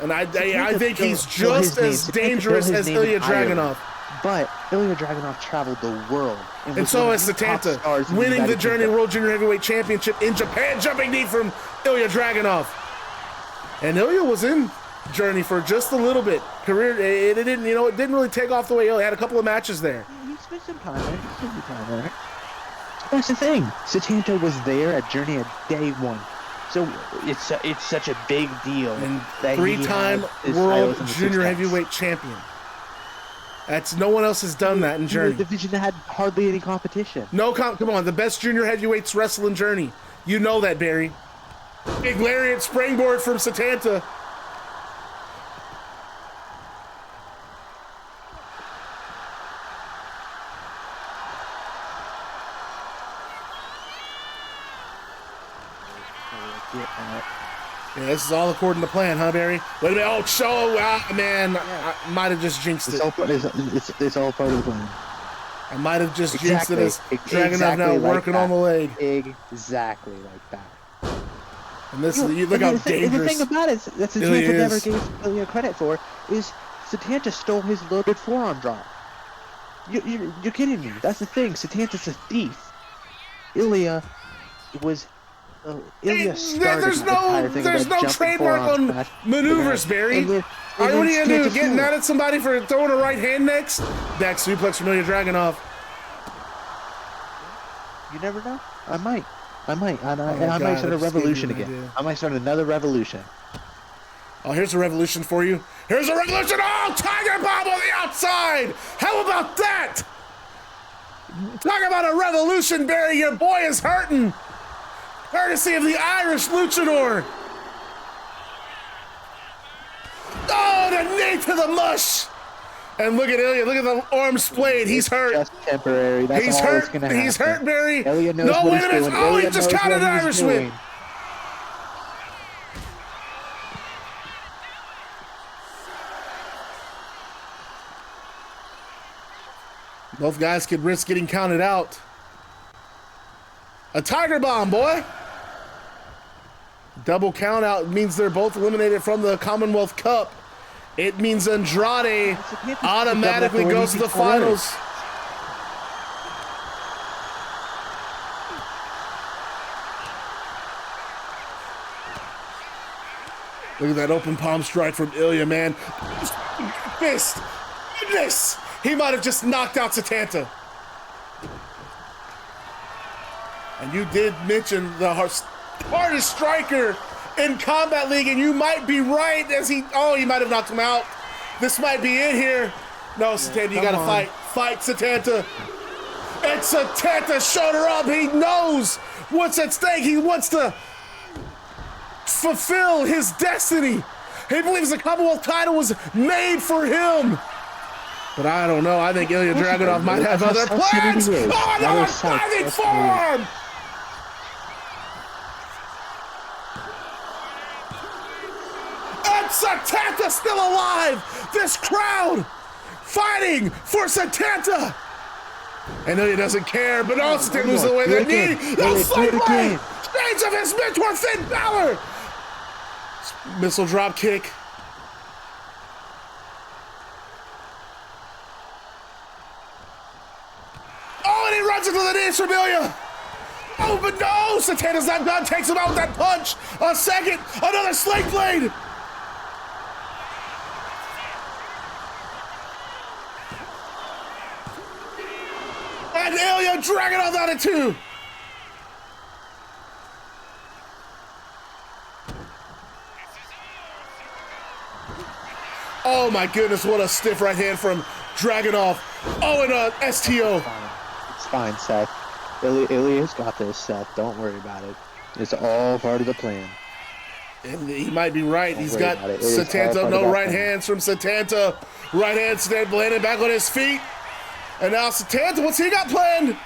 Speaker 1: And I think he's just as dangerous as Ilja Dragunov.
Speaker 3: But Ilja Dragunov traveled the world.
Speaker 1: And so has Setanta, winning the Journey World Junior Heavyweight Championship in Japan. Jumping knee from Ilja Dragunov. And Ilja was in Journey for just a little bit. Career, it didn't really take off the way Ilja had a couple of matches there.
Speaker 3: He spent some time there. That's the thing. Setanta was there at Journey at day one. So it's such a big deal.
Speaker 1: And
Speaker 3: that
Speaker 1: three-time World Junior Heavyweight Champion. No one else has done that in Journey.
Speaker 3: The division that had hardly any competition.
Speaker 1: Come on, the best junior heavyweights wrestle in Journey. You know that, Barry. Big lariat springboard from Setanta. Yeah, this is all according to plan, huh, Barry? Wait a minute. Oh, man.
Speaker 3: Yeah.
Speaker 1: I might have just jinxed it.
Speaker 3: It's all part of the plan.
Speaker 1: I might have just jinxed it as Dragunov
Speaker 3: exactly
Speaker 1: now
Speaker 3: like
Speaker 1: working
Speaker 3: that.
Speaker 1: on the leg.
Speaker 3: Exactly like that.
Speaker 1: And this, look how dangerous.
Speaker 3: The thing about it that Setanta never gave Ilja credit for is Setanta stole his loaded forearm drop. You're kidding me. That's the thing. Setanta's a thief. Ilja was... Ilja started
Speaker 1: there's no trademark on maneuvers, Barry. What are you gonna do? Getting mad at somebody for throwing a right hand next? Back suplex from Ilja Dragunov.
Speaker 3: You never know. I might. I might start a revolution again. I might start another revolution.
Speaker 1: Oh, here's a revolution for you. Here's a revolution. Oh, Tiger Bomb on the outside. How about that? Talk about a revolution, Barry. Your boy is hurting. Courtesy of the Irish Luchador. a knee to the mush. And look at Ilja. Look at the arm splayed. He's hurt.
Speaker 3: Just temporary. That's
Speaker 1: He's
Speaker 3: all
Speaker 1: hurt.
Speaker 3: that's gonna happen.
Speaker 1: He's hurt, Barry.
Speaker 3: Ilja knows
Speaker 1: No,
Speaker 3: what
Speaker 1: wait
Speaker 3: he's
Speaker 1: a minute.
Speaker 3: doing.
Speaker 1: Oh, he
Speaker 3: Ilja
Speaker 1: just
Speaker 3: knows
Speaker 1: counted an
Speaker 3: what he's
Speaker 1: Irish
Speaker 3: doing.
Speaker 1: whip. Both guys could risk getting counted out. A Tiger Bomb, boy. Double count out means they're both eliminated from the Commonwealth Cup. It means Andrade automatically goes to the finals. Look at that open palm strike from Ilja, man. Fist. Goodness. He might have just knocked out Setanta. And you did mention the hardest striker in Combat League, and you might be right as he might have knocked him out. This might be it here. No, Setanta, you gotta fight. Fight, Setanta. And Setanta showed her up. He knows what's at stake. He wants to fulfill his destiny. He believes the Commonwealth title was made for him. But I don't know. I think Ilja Dragunov might have other plans. Oh, another diving forearm! And Setanta still alive! This crowd fighting for Setanta! And Ilja doesn't care, but also Setanta moves away their knee. No slight blade! Change of his mentor, Finn Balor! Missile drop kick. Oh, and he runs into the knees from Ilja. Oh, but no! Setanta's not done. Takes him out with that punch. A second. Another slate blade. And Ilja Dragunov out at 2. Oh my goodness, what a stiff right hand from Dragunov. Oh, and a STO.
Speaker 3: It's fine, Seth. Ilja's got this, Seth. Don't worry about it. It's all part of the plan.
Speaker 1: And he might be right. He's got Setanta. No right hands from Setanta. Right hand stand landing back on his feet. And now Setanta, what's he got planned?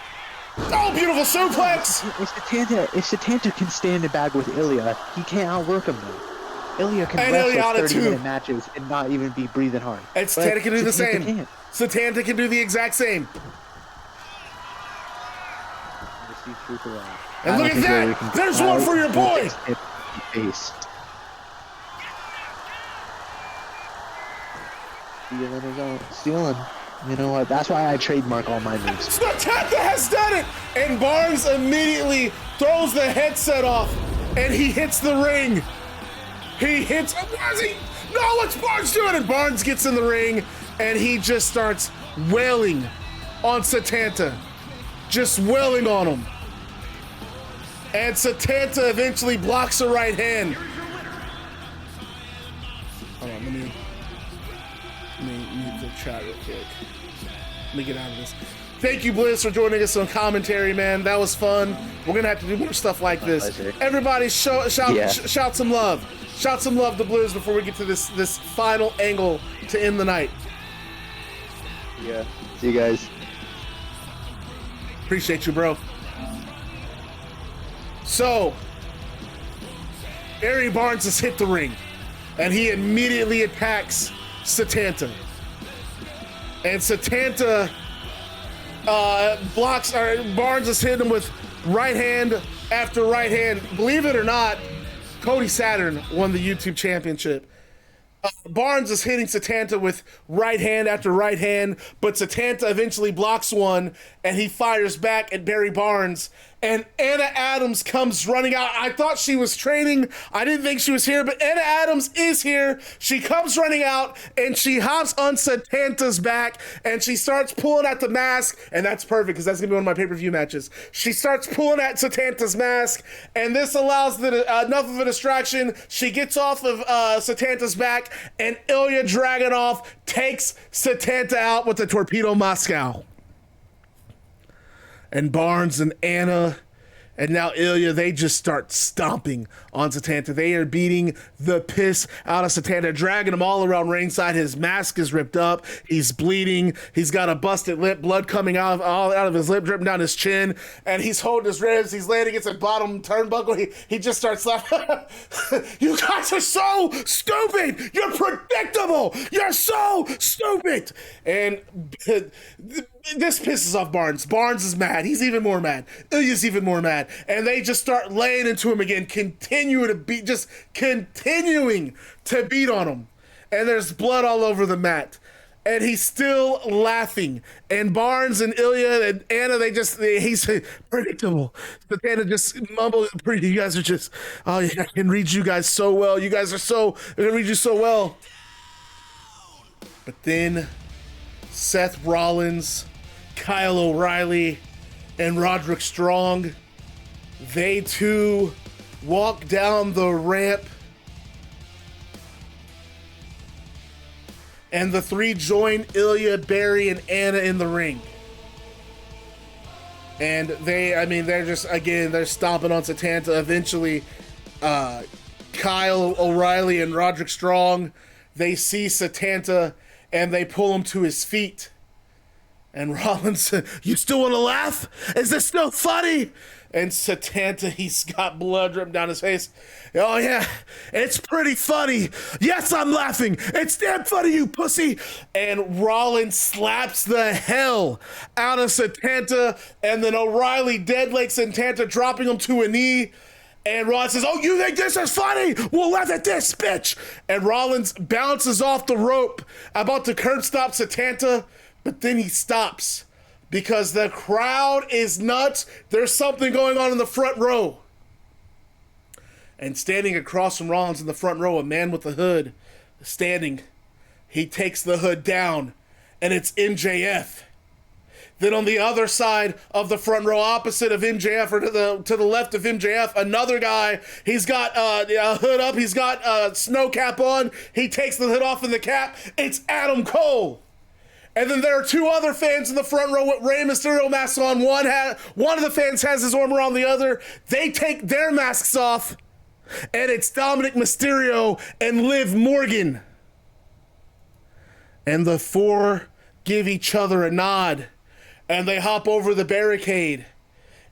Speaker 1: Oh, beautiful suplex.
Speaker 3: If Setanta can stand in back with Ilja, he can't outwork him though. Ilja can wrestle 30-minute matches and not even be breathing hard.
Speaker 1: And Setanta can do the same. Setanta can do the exact same. And look at that! There's one for your boy!
Speaker 3: Stealing. You know what? That's why I trademark all my moves.
Speaker 1: Setanta has done it! And Barnes immediately throws the headset off, and he hits the ring. He hits. Where's he? No, what's Barnes doing? And Barnes gets in the ring, and he just starts wailing on Setanta. Just wailing on him. And Setanta eventually blocks a right hand. Hold on, let me mute the chat real quick. Let me get out of this. Thank you, Bliss, for joining us on commentary, man. That was fun. We're gonna have to do more stuff like this. Everybody, shout some love. Shout some love to Bliss before we get to this final angle to end the night.
Speaker 3: Yeah. See you guys.
Speaker 1: Appreciate you, bro. So, Barry Barnes has hit the ring, and he immediately attacks Setanta. And Setanta blocks, or Barnes is hitting him with right hand after right hand. Believe it or not, Cody Saturn won the YouTube championship. Barnes is hitting Setanta with right hand after right hand, but Setanta eventually blocks one, and he fires back at Barry Barnes, and Anna Adams comes running out. I thought she was training. I didn't think she was here, but Anna Adams is here. She comes running out, and she hops on Setanta's back, and she starts pulling at the mask, and that's perfect, because that's going to be one of my pay-per-view matches. She starts pulling at Setanta's mask, and this allows enough of a distraction. She gets off of Setanta's back, and Ilja Dragunov takes Setanta out with the Torpedo Moscow. And Barnes and Anna And now Ilja, they just start stomping on Setanta. They are beating the piss out of Setanta, dragging him all around ringside. His mask is ripped up. He's bleeding. He's got a busted lip, blood coming out of his lip, dripping down his chin. And he's holding his ribs. He's laying against a bottom turnbuckle. He just starts laughing. You guys are so stupid. You're predictable. You're so stupid. And this pisses off Barnes. Barnes is mad. He's even more mad. Ilja's even more mad. And they just start laying into him again, continuing to beat on him. And there's blood all over the mat. And he's still laughing. And Barnes and Ilja and Anna, he's predictable. But Anna just mumbles, you guys are just, oh, yeah, I can read you guys so well. You guys I can read you so well. But then Seth Rollins, Kyle O'Reilly, and Roderick Strong, they too walk down the ramp, and the three join Ilja, Barry, and Anna in the ring. And they're stomping on Setanta. Eventually, Kyle O'Reilly and Roderick Strong, they see Setanta and they pull him to his feet. And Rollins, you still want to laugh? Is this still funny? And Setanta, he's got blood dripping down his face. Oh yeah, it's pretty funny. Yes, I'm laughing. It's damn funny, you pussy. And Rollins slaps the hell out of Setanta, and then O'Reilly deadlegs Setanta, dropping him to a knee. And Rollins says, oh, you think this is funny? We'll laugh at this, bitch. And Rollins bounces off the rope, about to curb stop Setanta, but then he stops because the crowd is nuts. There's something going on in the front row. And standing across from Rollins in the front row, a man with a hood standing. He takes the hood down, and it's MJF. Then on the other side of the front row, opposite of MJF, or to the left of MJF, another guy. He's got a hood up. He's got a snow cap on. He takes the hood off in the cap. It's Adam Cole. And then there are two other fans in the front row with Rey Mysterio masks on. One of the fans has his arm around the other. They take their masks off, and it's Dominic Mysterio and Liv Morgan. And the four give each other a nod. And they hop over the barricade,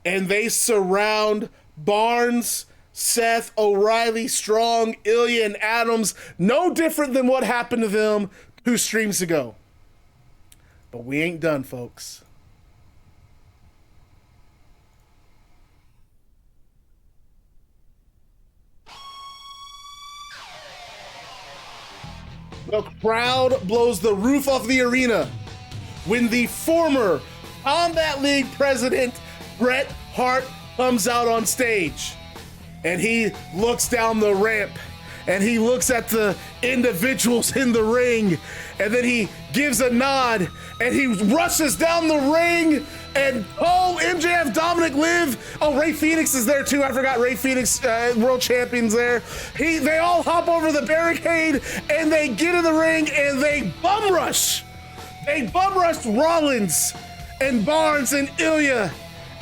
Speaker 1: and they surround Barnes, Seth, O'Reilly, Strong, Ilja, and Adams. No different than what happened to them 2 streams ago. But we ain't done, folks. The crowd blows the roof off the arena when the former Combat League president, Bret Hart, comes out on stage. And he looks down the ramp, and he looks at the individuals in the ring, and then he gives a nod, and he rushes down the ring, and MJF, Dominic, Liv, Ray Phoenix is there too. I forgot Ray Phoenix, world champion's there. They all hop over the barricade, and they get in the ring, and they bum rush. They bum rushed Rollins and Barnes and Ilja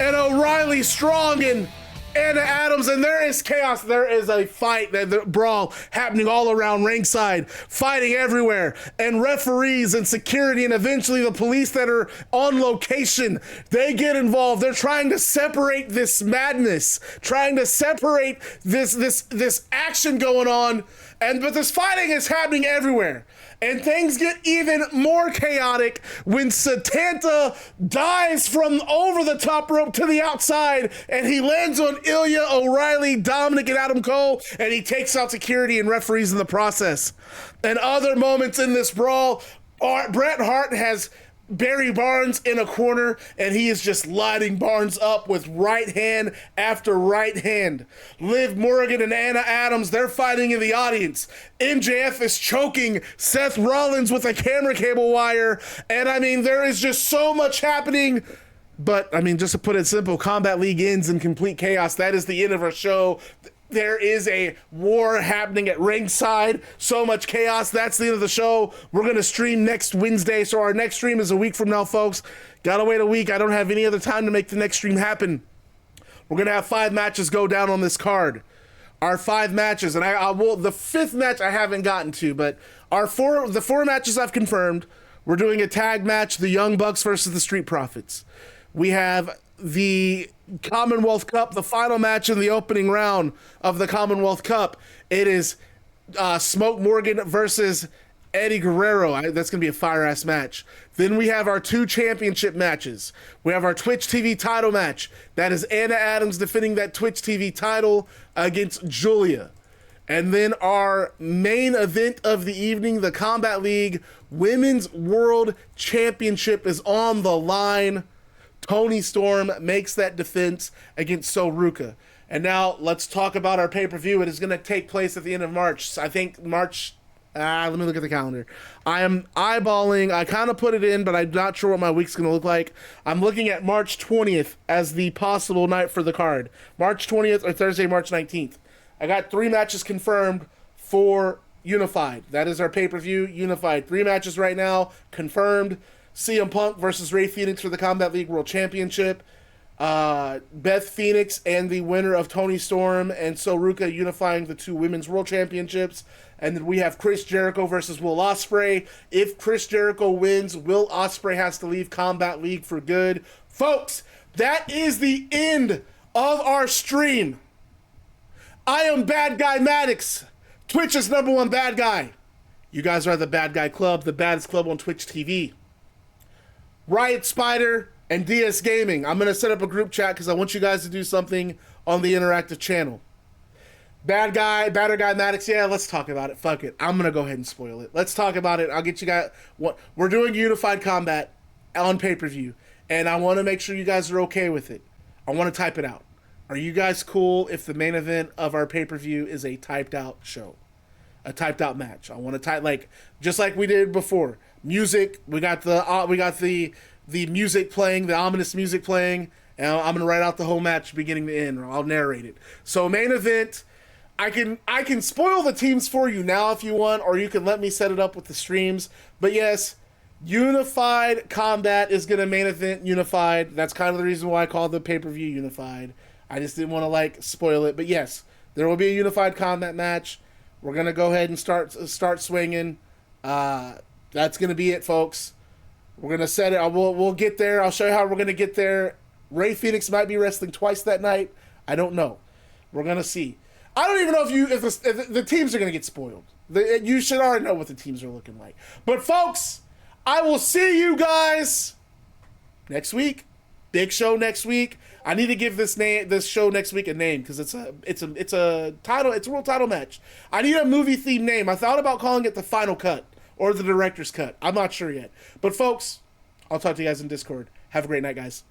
Speaker 1: and O'Reilly, Strong and Anna Adams, and there is chaos. There is a fight, the brawl happening all around ringside, fighting everywhere, and referees and security and eventually the police that are on location, they get involved. They're trying to separate this madness, trying to separate this action going on, but this fighting is happening everywhere. And things get even more chaotic when Setanta dives from over the top rope to the outside, and he lands on Ilja, O'Reilly, Dominic, and Adam Cole, and he takes out security and referees in the process. And other moments in this brawl, Bret Hart has Barry Barnes in a corner, and he is just lighting Barnes up with right hand after right hand. Liv Morgan and Anna Adams, they're fighting in the audience. MJF is choking Seth Rollins with a camera cable wire, and there is just so much happening. But just to put it simple, Combat League ends in complete chaos. That is the end of our show. There is a war happening at ringside. So much chaos. That's the end of the show. We're going to stream next Wednesday. So our next stream is a week from now, folks. Gotta wait a week. I don't have any other time to make the next stream happen. We're going to have 5 matches go down on this card. Our 5 matches, and I will, the 5th match I haven't gotten to, but the 4 matches I've confirmed. We're doing a tag match, the Young Bucks versus the Street Profits. We have the Commonwealth Cup, the final match in the opening round of the Commonwealth Cup. It is Smoke Morgan versus Eddie Guerrero. That's going to be a fire-ass match. Then we have our 2 championship matches. We have our Twitch TV title match. That is Anna Adams defending that Twitch TV title against Giulia. And then our main event of the evening, the Combat League Women's World Championship is on the line. Toni Storm makes that defense against Ruca. And now let's talk about our pay-per-view. It is going to take place at the end of March. I think March... let me look at the calendar. I am eyeballing. I kind of put it in, but I'm not sure what my week's going to look like. I'm looking at March 20th as the possible night for the card. March 20th or Thursday, March 19th. I got 3 matches confirmed for Unified. That is our pay-per-view, Unified. 3 matches right now confirmed. CM Punk versus Rey Fenix for the Combat League World Championship. Beth Phoenix and the winner of Toni Storm and Ruca unifying the 2 Women's World Championships. And then we have Chris Jericho versus Will Ospreay. If Chris Jericho wins, Will Ospreay has to leave Combat League for good. Folks, that is the end of our stream. I am Bad Guy Maddox, Twitch's #1 bad guy. You guys are the Bad Guy Club, the baddest club on Twitch TV. Riot Spider and DS Gaming. I'm going to set up a group chat because I want you guys to do something on the interactive channel. Badder Guy Maddox, yeah, let's talk about it. Fuck it. I'm going to go ahead and spoil it. Let's talk about it. I'll get you guys... We're doing Unified Combat on pay-per-view, and I want to make sure you guys are okay with it. I want to type it out. Are you guys cool if the main event of our pay-per-view is a typed-out show? A typed-out match. I want to type, like, just like we did before. Music, we got the music playing, the ominous music playing, and I'm going to write out the whole match beginning to end, or I'll narrate it. So main event... I can spoil the teams for you now if you want, or you can let me set it up with the streams. But yes, Unified Combat is going to main event Unified. That's kind of the reason why I called the pay-per-view Unified. I just didn't want to spoil it. But yes, there will be a Unified Combat match. We're going to go ahead and start swinging. That's going to be it, folks. We're going to set it. We'll get there. I'll show you how we're going to get there. Rey Fenix might be wrestling twice that night. I don't know. We're going to see. I don't even know if the teams are going to get spoiled. You should already know what the teams are looking like. But folks, I will see you guys next week. Big show next week. I need to give this show next week a name because it's a title. It's a world title match. I need a movie themed name. I thought about calling it the Final Cut or the Director's Cut. I'm not sure yet. But folks, I'll talk to you guys in Discord. Have a great night, guys.